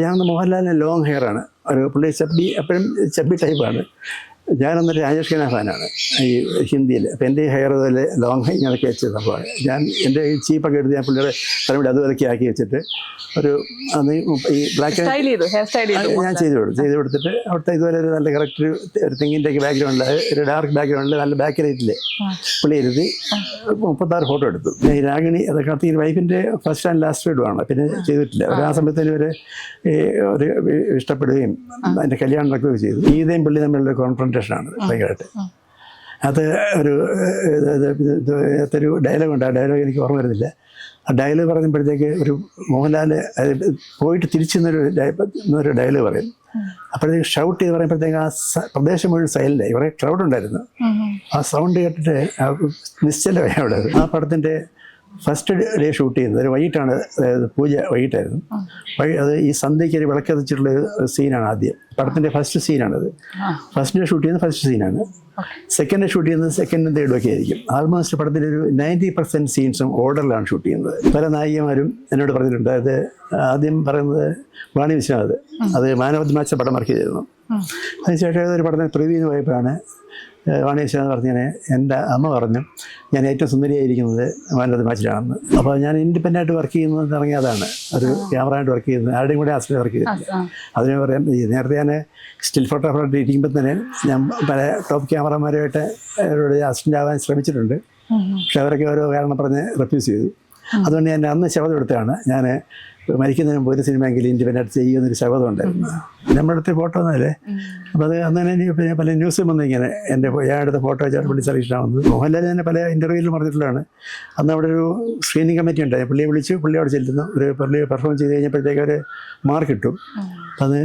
ഞാൻ മോഹൻലാലിന് long hair ആണ്, ഒരു പുള്ളി ചബ്ബി, എപ്പോഴും ചബ്ബി ടൈപ്പാണ്. ഞാനന്നൊരു രാജേഷ് ഖന്ന ഫാനാണ് ഈ ഹിന്ദിയിൽ. അപ്പോൾ എൻ്റെ ഹെയർ അതുപോലെ ലോങ് ഹൈ ഞാനൊക്കെ വെച്ച സംഭവമാണ്. ഞാൻ എൻ്റെ ഈ ചീപ്പൊക്കെ എടുത്ത് ഞാൻ പുള്ളിയുടെ തലമുടി അതുപോലെയൊക്കെ ആക്കി വെച്ചിട്ട് ഒരു അന്ന് ഈ ബ്ലാക്ക് ഞാൻ ചെയ്ത് കൊടുത്തിട്ട് അവിടുത്തെ ഇതുപോലെ ഒരു നല്ല കറക്റ്റ് ഒരു തെങ്ങിൻ്റെയൊക്കെ ബാക്ക്ഗ്രൗണ്ടിൽ, ഒരു ഡാർക്ക് ബാക്ക്ഗ്രൗണ്ടിൽ നല്ല ബാക്ക് ലൈറ്റിൽ പുള്ളി ഇരുത്തി 36 ഫോട്ടോ എടുത്തു. ഈ രാഗിണി അതൊക്കെ ഈ വൈഫിൻ്റെ ഫസ്റ്റ് ആൻഡ് ലാസ്റ്റ് വീടുമാണ്, പിന്നെ ചെയ്തിട്ടില്ല. ആ സമയത്തിന് ഒരു ഇഷ്ടപ്പെടുകയും അതിൻ്റെ കല്യാണം നടക്കുകയൊക്കെ ചെയ്തു. ഗീതയും പുള്ളി തമ്മിലുള്ള കോൺഫ്രണ്ടേഷനാണ് ഭയങ്കരമായിട്ട്. അത് ഒരു ഡയലോഗുണ്ട്, ആ ഡയലോഗ് എനിക്ക് ഓർമ്മ വരുന്നില്ല. ആ ഡയലോഗ് പറയുമ്പോഴത്തേക്ക് ഒരു മോഹൻലാൽ പോയിട്ട് തിരിച്ചെന്നൊരു ഡയലോഗ് പറയും. അപ്പോഴത്തേക്ക് ഷൗട്ട് ചെയ്ത് പറയുമ്പോഴത്തേക്ക് ആ പ്രദേശം മുഴുവൻ സൈലൻ്റായി, കുറേ ക്രൗഡ് ഉണ്ടായിരുന്നു. ആ സൗണ്ട് കേട്ടിട്ട് നിശ്ചലമായി അവിടെ. ആ പടത്തിൻ്റെ ഫസ്റ്റ് ഡേ ഷൂട്ട് ചെയ്യുന്നത് ഒരു വൈകിട്ടാണ്, അതായത് പൂജ വൈകിട്ടായിരുന്നു. അത് ഈ സന്ധ്യയ്ക്ക് ഒരു വിളക്കത്തിച്ചിട്ടുള്ള സീനാണ് ആദ്യം. പടത്തിൻ്റെ ഫസ്റ്റ് സീനാണത്. ഫസ്റ്റ് ഡേ ഷൂട്ട് ചെയ്യുന്നത് ഫസ്റ്റ് സീനാണ്. സെക്കൻഡ് ഡേ ഷൂട്ട് ചെയ്യുന്നത് സെക്കൻഡും തേർഡും ഒക്കെ ആയിരിക്കും. ആൾമോസ്റ്റ് പടത്തിൻ്റെ ഒരു 90% സീൻസും ഓർഡറിലാണ് ഷൂട്ട് ചെയ്യുന്നത്. പല നായികമാരും എന്നോട് പറഞ്ഞിട്ടുണ്ട്. അത് ആദ്യം പറയുന്നത് വാണി വിശ്വനാഥ്, അത് മാൻ ഓഫ് ദി മാച്ച് പടം വർക്ക് ചെയ്തിരുന്നു. അതിനുശേഷം ഒരു പടത്തിന് പ്രിവ്യൂവിന് പോയപ്പോഴാണ് വാണി വിശ്വനാഥ് പറഞ്ഞിങ്ങനെ, എൻ്റെ അമ്മ പറഞ്ഞു ഞാൻ ഏറ്റവും സുന്ദരിയായിരിക്കുന്നത് മാൻ ഓഫ് ദി മാച്ചിലാണെന്ന്. അപ്പോൾ ഞാൻ ഇൻഡിപെൻഡൻ്റായിട്ട് വർക്ക് ചെയ്യുന്നത് ഇറങ്ങി അതാണ്, ഒരു ക്യാമറയായിട്ട് വർക്ക് ചെയ്യുന്നത്. ആരുടെയും കൂടെ അസിസ്റ്റൻ്റ് വർക്ക് ചെയ്തിട്ടില്ല. അതിന് പറയാം, നേരത്തെ ഞാൻ സ്റ്റിൽ ഫോട്ടോഗ്രാഫറായിട്ട് ഇരിക്കുമ്പോൾ തന്നെ ഞാൻ പല ടോപ്പ് ക്യാമറമാരുമായിട്ട് അവരോട് അസിസ്റ്റൻ്റ് ആവാൻ ശ്രമിച്ചിട്ടുണ്ട്. പക്ഷെ അവരൊക്കെ ഓരോ കാരണം പറഞ്ഞ് റെഫ്യൂസ് ചെയ്തു. അതുകൊണ്ട് ഞാൻ അന്ന് ശബ്ദം എടുത്താണ്, ഞാൻ മരിക്കുന്നതിന് മുമ്പ് ഒരു സിനിമയെങ്കിലും ഇൻഡിപെൻഡൻ്റ് ചെയ്യുന്നൊരു ശബ്ദം ഉണ്ടായിരുന്നു. നമ്മുടെ അടുത്ത് ഫോട്ടോ എന്നല്ലേ. അപ്പോൾ അത് അന്ന് തന്നെ പല ന്യൂസും വന്നു ഇങ്ങനെ ഞാൻ എടുത്ത ഫോട്ടോ വെച്ചാൽ പുള്ളി സെലക്ഷൻ വന്നത്. മോഹൻലാൽ തന്നെ പല ഇൻ്റർവ്യൂവിലും പറഞ്ഞിട്ടുള്ളതാണ്. അന്ന് അവിടെ ഒരു സ്ക്രീനിങ് കമ്മിറ്റി ഉണ്ടായി. പുള്ളിയെ വിളിച്ചു, പുള്ളി അവിടെ ചെല്ലുന്നു. പുള്ളി പെർഫോം ചെയ്ത് കഴിഞ്ഞപ്പോഴത്തേക്ക് ഒരു മാർക്ക് കിട്ടും. അത്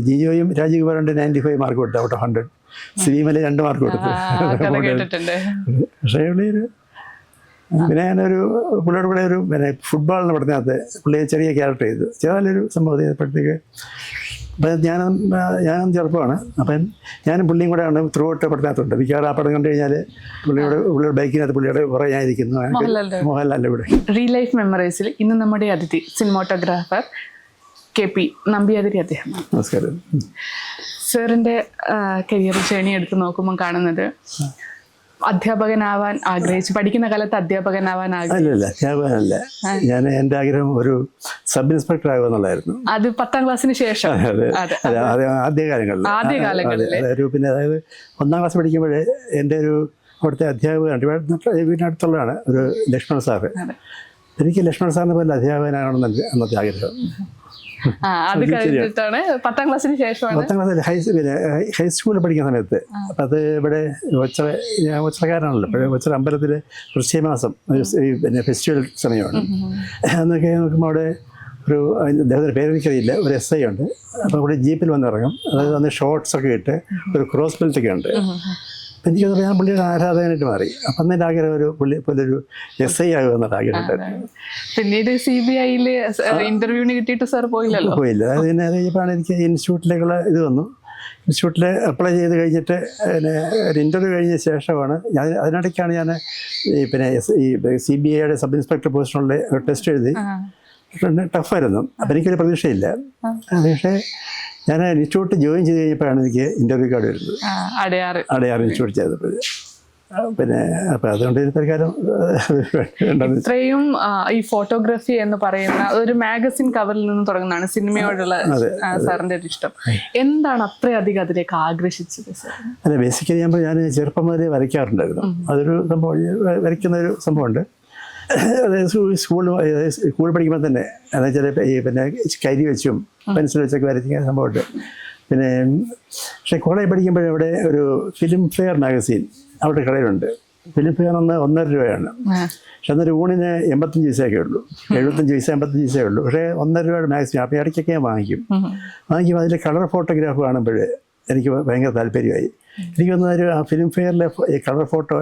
ജിയോയും രാജീവ് കുമാറിൻ്റെ 95 മാർക്ക് കൊടുത്തു ഔട്ട് ഓഫ് 100. സിനിമയിൽ 2 മാർക്ക് കൊടുത്തു. പക്ഷേ പുള്ളിയൊരു പിന്നെ ഞാനൊരു പുള്ളിയുടെ കൂടെ ഒരു ഫുട്ബോളിന് പഠനത്തിനകത്ത് പുള്ളിയെ ചെറിയ ക്യാരക്ടർ ചെയ്തു. ചെറിയൊരു സംഭവം ചെയ്തപ്പോഴത്തേക്ക് അപ്പം ഞാനും ചെറുപ്പമാണ്. അപ്പം ഞാനും പുള്ളിയും കൂടെയാണ് ത്രൂ ഔട്ട് പഠനത്തിനകത്തുണ്ട്. മിക്കവാറും ആ പടം കണ്ടു കഴിഞ്ഞാൽ പുള്ളിയുടെ ബൈക്കിനകത്ത് പുള്ളിയുടെ കുറേ ഞാനിരിക്കുന്നു. മോഹൻലാലിൻ്റെ കൂടെ. റിയൽ ലൈഫ് മെമ്മറീസിൽ ഇന്ന് നമ്മുടെ അതിഥി സിനിമാറ്റോഗ്രാഫർ KP നമ്പ്യാതിരി അദ്ദേഹം. നമസ്കാരം. സാറിൻ്റെ കരിയർ ജേണി എടുത്ത് നോക്കുമ്പോൾ കാണുന്നത് അധ്യാപകനാവാൻ ആഗ്രഹിച്ചു, പഠിക്കുന്ന കാലത്ത് അധ്യാപകനാവാൻ ആഗ്രഹിച്ചു. അല്ലല്ല, അധ്യാപകനല്ല. ഞാൻ എൻ്റെ ആഗ്രഹം ഒരു സബ് ഇൻസ്പെക്ടർ ആകുക എന്നുള്ളതായിരുന്നു. അത് 10ാം ക്ലാസ്സിന് ശേഷം ആദ്യകാലങ്ങളിൽ ഒരു പിന്നെ അതായത് 1ാം ക്ലാസ് പഠിക്കുമ്പോഴേ എൻ്റെ ഒരു അവിടുത്തെ അധ്യാപകൻ വീടിനടുത്തുള്ളതാണ് ഒരു ലക്ഷ്മണൻ സാറ്. എനിക്ക് ലക്ഷ്മണൻ സാറിനെ പോലെ അധ്യാപകനാകണമെന്ന് അന്നത്തെ ആഗ്രഹം. അത് കഴിഞ്ഞിട്ടാണ് 10ാം ക്ലാസ്സിന് ശേഷമാണ് 10ാം ക്ലാസ്സിൽ ഹൈസ്കൂളിൽ പഠിക്കുന്ന സമയത്ത്. അപ്പം അത് ഇവിടെ ഞാൻ ഒച്ചറക്കാരനാണല്ലോ. അപ്പോൾ ഒച്ചറ അമ്പലത്തിൽ വൃശ്ചികമാസം പിന്നെ ഫെസ്റ്റിവൽ സമയമാണ്. അന്നൊക്കെ നോക്കുമ്പോൾ അവിടെ ഒരു അദ്ദേഹത്തിൻ്റെ പേരെനിക്കറിയില്ല, ഒരു SI ഉണ്ട്. അപ്പോൾ ഇവിടെ ജീപ്പിൽ വന്നിറങ്ങും. അതായത് അന്ന് ഷോർട്ട്സൊക്കെ ഇട്ട് ഒരു ക്രോസ് ബെൽറ്റൊക്കെ ഉണ്ട്. അപ്പം എനിക്കത് ഞാൻ പുള്ളിയുടെ ആരാധകനായിട്ട് മാറി. അപ്പം അന്ന് എൻ്റെ ആഗ്രഹം ഒരു പുള്ളി പോലെ ഒരു SI ആകുക എന്നുള്ള ആഗ്രഹം ഉണ്ടായിരുന്നു. പിന്നീട് CBIയിൽ ഇന്റർവ്യൂവിന് കിട്ടിയിട്ട് സാർ പോയില്ല. അത് പിന്നെ അത് കഴിഞ്ഞപ്പോഴാണ് എനിക്ക് ഇൻസ്റ്റിറ്റ്യൂട്ടിലേക്കുള്ള ഇത് വന്നു. ഇൻസ്റ്റിറ്റ്യൂട്ടിൽ അപ്ലൈ ചെയ്ത് കഴിഞ്ഞിട്ട് പിന്നെ ഒരു ഇൻ്റർവ്യൂ കഴിഞ്ഞ ശേഷമാണ് അതിനിടയ്ക്കാണ് ഞാൻ പിന്നെ ഈ CBIയുടെ സബ് ഇൻസ്പെക്ടർ പോസ്റ്റിനുള്ള ഒരു ടെസ്റ്റ് എഴുതി. ടഫായിരുന്നു. അപ്പം എനിക്കൊരു പ്രതീക്ഷയില്ല. പക്ഷേ ഞാൻ ഇൻസ്റ്റിറ്റ്യൂട്ട് ജോയിൻ ചെയ്ത് കഴിഞ്ഞപ്പോഴാണ് എനിക്ക് ഇൻ്റർവ്യൂ കാർഡ് വരുന്നത്. അടയാർ ഇൻസ്റ്റിറ്റ്യൂട്ട് ചെയ്തപ്പോൾ. പിന്നെ അപ്പം അതുകൊണ്ട് തൽക്കാലം ഇത്രയും ഈ ഫോട്ടോഗ്രാഫി എന്ന് പറയുന്ന ഒരു മാഗസിൻ കവറിൽ നിന്ന് തുടങ്ങുന്നതാണ് സിനിമയോടുള്ള സാറിൻ്റെ ഒരു ഇഷ്ടം. എന്താണ് അത്രയധികം അതിലേക്ക് ആകർഷിച്ചത് സാർ? അല്ല, ബേസിക്കലി ഞാൻ ചെറുപ്പം മുതലേ വരയ്ക്കാറുണ്ടായിരുന്നു. അതൊരു സംഭവം, വരയ്ക്കുന്ന ഒരു സംഭവമുണ്ട്. അതായത് സ്കൂളിൽ പഠിക്കുമ്പോൾ തന്നെ അതായത് ചില പിന്നെ കരി വെച്ചും പെൻസിൽ വെച്ചൊക്കെ വരയ്ക്കുന്ന സംഭവമുണ്ട്. പിന്നെ പക്ഷേ കോളേജ് പഠിക്കുമ്പോഴവിടെ ഒരു ഫിലിം ഫെയർ മാഗസീൻ അവിടെ കടയിലുണ്ട്. ഫിലിം ഫെയർ 1.5 രൂപയാണ്. പക്ഷെ അന്നൊരു ഊണിന് 85 പൈസയൊക്കെ ഉള്ളൂ, 75 പൈസ 55 പൈസയെ ഉള്ളൂ. പക്ഷേ 1.5 രൂപയുടെ മാഗസീൻ. അപ്പോൾ ഇടയ്ക്കൊക്കെ ഞാൻ വാങ്ങിക്കുമ്പോൾ അതിൽ കളർ ഫോട്ടോഗ്രാഫ് കാണുമ്പോൾ എനിക്ക് ഭയങ്കര താല്പര്യമായി. എനിക്ക് തോന്നുന്നൊരു ആ ഫിലിം ഫെയറിലെ കളർ ഫോട്ടോ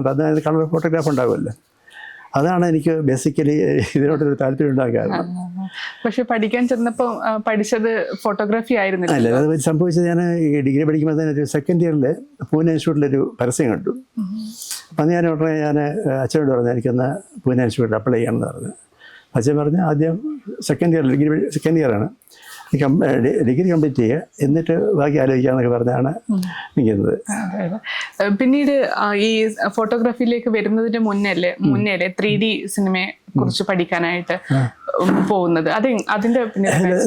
അതായത് കളർ ഫോട്ടോഗ്രാഫ് ഉണ്ടാകുമല്ലോ, അതാണ് എനിക്ക് ബേസിക്കലി ഇതിനോടൊരു താല്പര്യം ഉണ്ടാകാറ്. പക്ഷെ പഠിക്കാൻ ചെന്നപ്പോൾ പഠിച്ചത് ഫോട്ടോഗ്രാഫി ആയിരുന്നില്ല. അല്ല, അത് സംഭവിച്ചത് ഞാൻ ഈ ഡിഗ്രി പഠിക്കുമ്പോൾ തന്നെ ഒരു സെക്കൻഡ് ഇയറിൽ പൂനെ ഇൻസ്റ്റിറ്റ്യൂട്ടിലൊരു പരസ്യം കണ്ടു. അപ്പം ഞാൻ ഉടനെ അച്ഛനോട് പറഞ്ഞു എനിക്കൊന്ന് പൂനെ ഇൻസ്റ്റിറ്റ്യൂട്ടിൽ അപ്ലൈ ചെയ്യണമെന്ന് പറഞ്ഞു. അച്ഛൻ പറഞ്ഞ് ആദ്യം സെക്കൻഡ് ഇയറാണ് ഡിഗ്രി കംപ്ലീറ്റ് ചെയ്യുക, എന്നിട്ട് ബാക്കി ആലോചിക്കാന്നൊക്കെ പറഞ്ഞാണ് നിൽക്കുന്നത്. പിന്നീട് ഈ ഫോട്ടോഗ്രാഫിയിലേക്ക് വരുന്നതിന് മുന്നേ 3D സിനിമയെ കുറിച്ച് പഠിക്കാനായിട്ട് പോകുന്നത്, അതിന്റെ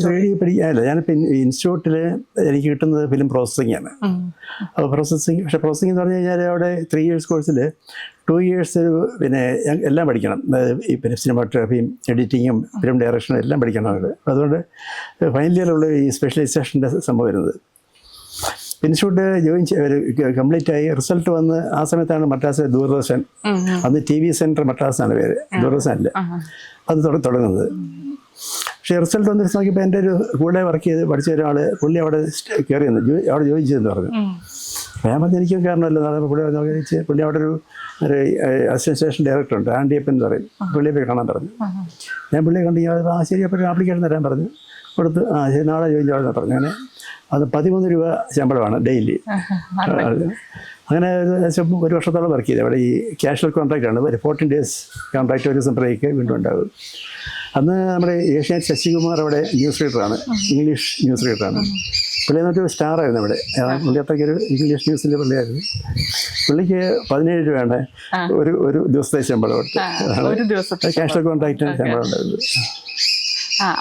3D പഠിക്കാനല്ല, ഞാൻ ഇൻസ്റ്റിറ്റ്യൂട്ടിൽ എനിക്ക് കിട്ടുന്നത് ഫിലിം പ്രോസസ്സിംഗ് ആണ്. അപ്പോൾ പ്രോസസ്സിങ് എന്ന് പറഞ്ഞു കഴിഞ്ഞാൽ അവിടെ 3 years കോഴ്സിൽ 2 years പിന്നെ എല്ലാം പഠിക്കണം. ഈ പിന്നെ സിനിമാറ്റോഗ്രാഫിയും എഡിറ്റിങ്ങും ഫിലിം ഡയറക്ഷനും എല്ലാം പഠിക്കണം അവിടെ. അതുകൊണ്ട് ഫൈനൽ ഇയറിലുള്ള ഈ സ്പെഷ്യലൈസേഷൻ്റെ സംഭവം വരുന്നത്. ഇൻസ്റ്റിറ്റ്യൂട്ട് ജോയിൻ കംപ്ലീറ്റ് ആയി റിസൾട്ട് വന്ന് ആ സമയത്താണ് മദ്രാസിലെ ദൂരദർശൻ, അന്ന് TV സെൻറ്റർ മദ്രാസാണ് പേര്, ദൂരദർശനല്ല, അത് തുടങ്ങുന്നത്. പക്ഷേ റിസൾട്ട് വന്ന് നോക്കിയപ്പോൾ എൻ്റെ ഒരു കൂടെ വർക്ക് ചെയ്ത് പഠിച്ച ഒരാൾ പുള്ളി അവിടെ കയറി വന്നു, അവിടെ ജോയിൻ ചെയ്തെന്ന് പറഞ്ഞു. ഞാൻ പറഞ്ഞു എനിക്കും കാരണമല്ലോ, പുള്ളി നോക്കി പുള്ളി അവിടെ ഒരു അസിസ്റ്റന്റ് സ്റ്റേഷൻ ഡയറക്ടറുണ്ട്, ആൻഡിയപ്പൻ എന്ന് പറയും, പുള്ളിയെ പോയി കാണാൻ പറഞ്ഞു. ഞാൻ പുള്ളിയെ കണ്ടു, ശരി അപ്പോൾ ആപ്ലിക്കേഷൻ തരാൻ പറഞ്ഞു, കൊടുത്ത് ശരി നാളെ ജോയിൻ ചെയ്യാമെന്ന് പറഞ്ഞു. അങ്ങനെ അത് 13 രൂപ ശമ്പളമാണ് ഡെയിലി. അങ്ങനെ ഒരു വർഷത്തോളം വർക്ക് ചെയ്ത് അവിടെ. ഈ ക്യാഷ്വൽ കോൺട്രാക്റ്റാണ്, ഒരു 14 days കോൺട്രാക്റ്റ്, ഒരു ദിവസം ബ്രേക്ക് വീണ്ടും ഉണ്ടാകും. അന്ന് നമ്മുടെ ഏഷ്യാനെറ്റ് ശശികുമാർ അവിടെ ന്യൂസ് റീഡറാണ്, ഇംഗ്ലീഷ് ന്യൂസ് റീഡറാണ്. പുള്ളി എന്നിട്ട് സ്റ്റാറായിരുന്നു അവിടെ. പുള്ളി അത്രയ്ക്കൊരു ഇംഗ്ലീഷ് ന്യൂസിൻ്റെ പുള്ളിയായിരുന്നു. പുള്ളിക്ക് 17 രൂപയാണ് ഒരു ദിവസത്തെ ശമ്പളം കൊടുത്ത്, ക്യാഷ്വൽ കോൺട്രാക്റ്റിന് ശമ്പളം ഉണ്ടായിരുന്നു.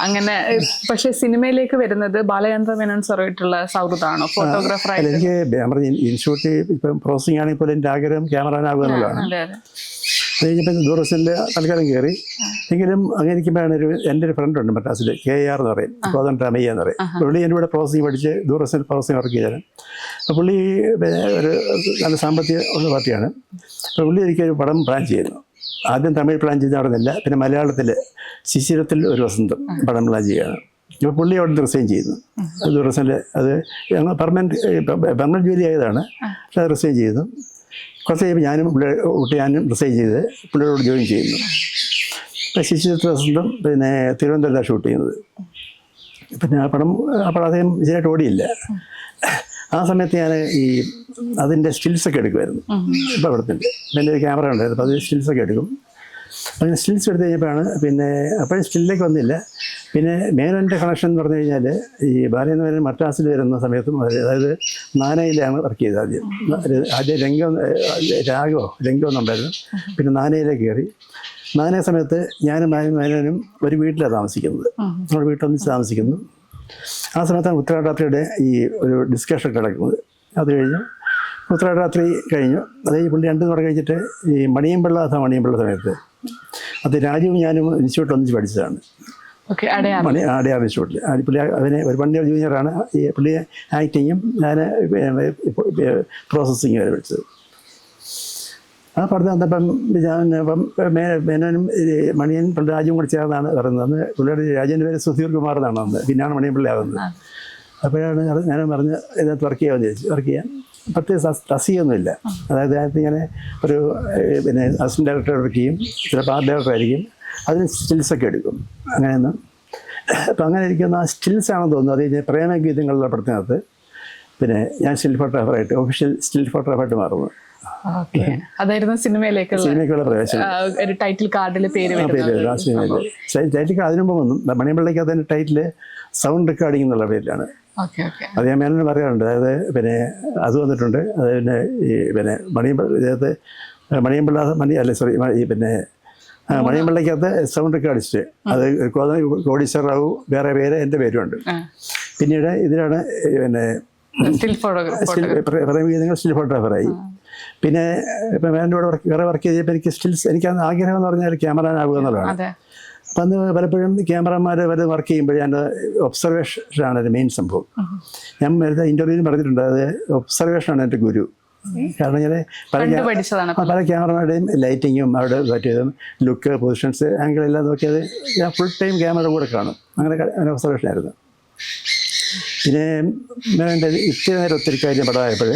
അങ്ങനെ. പക്ഷെ സിനിമയിലേക്ക് വരുന്നത് ബാലചന്ദ്ര മേനോൻ സാറുമായിട്ടുള്ള സൗഹൃദമാണോ ഫോട്ടോഗ്രാഫറായി? എനിക്ക് ഇൻസ്റ്റിറ്റ്യൂട്ട് ഇപ്പം പ്രോസസ്സിംഗ് ആണെങ്കിൽ പോലും എൻ്റെ ആഗ്രഹം ക്യാമറാനാകുക എന്നുള്ളതാണ്. അത് കഴിഞ്ഞപ്പോൾ ദൂരദർശനിൽ തൽക്കാലം കയറി. എങ്കിലും അങ്ങനെ ഇരിക്കുമ്പോഴാണ് എൻ്റെ ഒരു ഫ്രണ്ട് ഉണ്ട് മദ്രാസിൽ, KR എന്ന് പറയും, കോതൻ രാമയ്യ എന്ന് പറയും. പുള്ളി എൻ്റെ കൂടെ പ്രോസസ്സിംഗ് പഠിച്ച് ദൂരദർശനിൽ പ്രോസസ്സിംഗ് വർക്ക് ചെയ്തതാണ്. അപ്പോൾ പുള്ളി ഒരു നല്ല സാമ്പത്തിക ഉള്ള പാർട്ടിയാണ്. അപ്പോൾ പുള്ളി എനിക്കൊരു പടം പ്ലാൻ ചെയ്യുന്നു. ആദ്യം തമിഴ് പ്ലാൻ ചെയ്ത് നടന്നില്ല, പിന്നെ മലയാളത്തിൽ ശിശിരത്തിൽ ഒരു വസന്തം പടം പ്ലാൻ ചെയ്യുകയാണ്. ഇപ്പോൾ പുള്ളി അവിടെ നിന്ന് റിസൈൻ ചെയ്യുന്നു ദൂരദർശനിൽ. അത് ഞങ്ങൾ പെർമനൻറ്റ് ജോലി ആയതാണ്, പക്ഷെ അത് റിസൈൻ ചെയ്യുന്നു. കുറച്ച് കഴിയുമ്പോൾ ഞാനും റിസൈൻ ചെയ്ത് പുള്ളിയോട് ജോയിൻ ചെയ്യുന്നു. ഇപ്പോൾ ശിശിരത്തിൽ വസന്തം പിന്നെ തിരുവനന്തപുരത്താണ് ഷൂട്ട് ചെയ്യുന്നത്. പിന്നെ ആ പടം അദ്ദേഹം വിജയമായിട്ട് ഓടിയില്ല. ആ സമയത്ത് ഞാൻ അതിൻ്റെ സ്റ്റിൽസൊക്കെ എടുക്കുമായിരുന്നു. ഇപ്പോൾ അവിടത്തിൻ്റെ എൻ്റെ ഒരു ക്യാമറ ഉണ്ടായിരുന്നു, അപ്പോൾ അത് സ്റ്റിൽസൊക്കെ എടുക്കും. അങ്ങനെ സ്റ്റിൽസ് എടുത്തു കഴിഞ്ഞപ്പോഴാണ് പിന്നെ അപ്പോഴും സ്റ്റില്ലേക്ക് വന്നില്ല. പിന്നെ മേനോൻ്റെ കണക്ഷൻ എന്ന് പറഞ്ഞു കഴിഞ്ഞാൽ ഈ ബാലചന്ദ്രൻ മദ്രാസിൽ വരുന്ന സമയത്തും, അതായത് നാനയിലാണ് വർക്ക് ചെയ്തത്. ആദ്യം രംഗം എന്നുണ്ടായിരുന്നു. പിന്നെ നാനയിലേക്ക് കയറി. നാനയ സമയത്ത് ഞാനും മേനോനും ഒരു വീട്ടിലാണ് താമസിക്കുന്നത്, നമ്മുടെ വീട്ടിലൊന്നിച്ച് താമസിക്കുന്നു. ആ സമയത്താണ് ഉത്തരാരാത്രിയുടെ ഈ ഒരു ഡിസ്കഷൻ കിടക്കുന്നത്. അത് കഴിഞ്ഞ് ഉത്തരാരാത്രി കഴിഞ്ഞു. അത് ഈ പുള്ളി 2 കഴിഞ്ഞിട്ട് ഈ മണിയമ്പിള്ള സമയത്ത് അത് രാജുവും ഞാനും ഇൻസ്റ്റിറ്റ്യൂട്ടിൽ ഒന്നിച്ച് പഠിച്ചതാണ്, അടയാർ ഇൻസ്റ്റിറ്റ്യൂട്ടിൽ. പുള്ളി അവന് ഒരു 1 year ജൂനിയറാണ്. ഈ പുള്ളി ആക്ടിങ്ങും ഞാൻ പ്രോസസ്സിങ് വരെ പഠിച്ചത്. ആ പടത്തിൽ വന്നപ്പം മേനോനും മണിയൻ പിള്ള രാജുവും കൂടി ചേർന്നാണ് പറയുന്നത്. അന്ന് പുള്ളിയുടെ രാജുവിൻ്റെ പേര് സുധീർ കുമാർ എന്നാണ് വന്നത്, പിന്നെയാണ് മണിയൻ പിള്ള ആകുന്നത്. അപ്പോഴാണ് ഞാൻ പറഞ്ഞ് ഇതിനകത്ത് വർക്ക് ചെയ്യാമെന്ന് ചോദിച്ചു. വർക്ക് ചെയ്യാൻ പ്രത്യേക തസ്തികയൊന്നുമില്ല. അതായത് അതിനകത്ത് ഇങ്ങനെ ഒരു പിന്നെ അസിസ്റ്റന്റ് ഡയറക്ടർ വർക്ക് ചെയ്യും, ചിലപ്പോൾ ആർട്ട് ഡയറക്ടർ ആയിരിക്കും, അതിന് സ്റ്റിൽസൊക്കെ എടുക്കും. അങ്ങനെയൊന്നും അപ്പം അങ്ങനെ ഇരിക്കുന്ന ആ സ്റ്റിൽസ് ആണെന്ന് തോന്നുന്നു. അത് കഴിഞ്ഞ് പ്രേമഗീതങ്ങളുടെ പടത്തിനകത്ത് പിന്നെ ഞാൻ സ്റ്റിൽ ഫോട്ടോഗ്രാഫറായിട്ട്, ഒഫീഷ്യൽ സ്റ്റിൽ ഫോട്ടോഗ്രാഫറായിട്ട് മാറുന്നു. അതായിരുന്നു സിനിമയിലേക്കുള്ള പ്രവേശനം. ഒരു ടൈറ്റിൽ കാർഡിൽ പേര് ടൈറ്റിൽ കാർഡ് അതിനുമ്പ് വന്നു. മണിയമ്പിള്ളയ്ക്ക് അതിൻ്റെ ടൈറ്റിൽ സൗണ്ട് റെക്കോർഡിംഗ് എന്നുള്ള പേരിലാണ്. അത് ഞാൻ മേനോന് പറയാറുണ്ട്. അതായത് പിന്നെ അത് വന്നിട്ടുണ്ട്. അത് പിന്നെ ഇതിനകത്ത് മണിയമ്പിള്ളയ്ക്കകത്ത് സൗണ്ട് റെക്കോർഡിസ്റ്റ്, അത് കോടീശ്വർ റാവു വേറെ പേര്, എൻ്റെ പേരുമുണ്ട്. പിന്നീട് ഇതിലാണ് പിന്നെ പ്രേമഗീതങ്ങൾ സ്റ്റിൽ ഫോട്ടോഗ്രാഫറായി. പിന്നെ ഇപ്പം എൻ്റെ കൂടെ വേറെ വർക്ക് ചെയ്തപ്പോൾ എനിക്ക് സ്റ്റിൽസ്, എനിക്കന്ന് ആഗ്രഹം എന്ന് പറഞ്ഞാൽ ക്യാമറാനാകുക എന്നുള്ളതാണ്. അപ്പം അന്ന് പലപ്പോഴും ക്യാമറമാർ വരെ വർക്ക് ചെയ്യുമ്പോൾ എൻ്റെ ഒബ്സർവേഷനാണ് എൻ്റെ മെയിൻ സംഭവം. ഞാൻ നേരത്തെ ഇൻ്റർവ്യൂവിൽ പറഞ്ഞിട്ടുണ്ട്, അത് ഒബ്സർവേഷനാണ് എൻ്റെ ഗുരു. കാരണം ഞാൻ പല ക്യാമറമാരുടെയും ലൈറ്റിങ്ങും അവരുടെ പറ്റിയതും ലുക്ക്, പൊസിഷൻസ്, ആംഗിൾ എല്ലാം നോക്കിയത് ഞാൻ ഫുൾ ടൈം ക്യാമറയുടെ കൂടെ കാണും. അങ്ങനെ ഒബ്സർവേഷനായിരുന്നു. പിന്നെ എൻ്റെ ഇത്തിരി നേരം ഒത്തിരി കാര്യം പടമായപ്പോൾ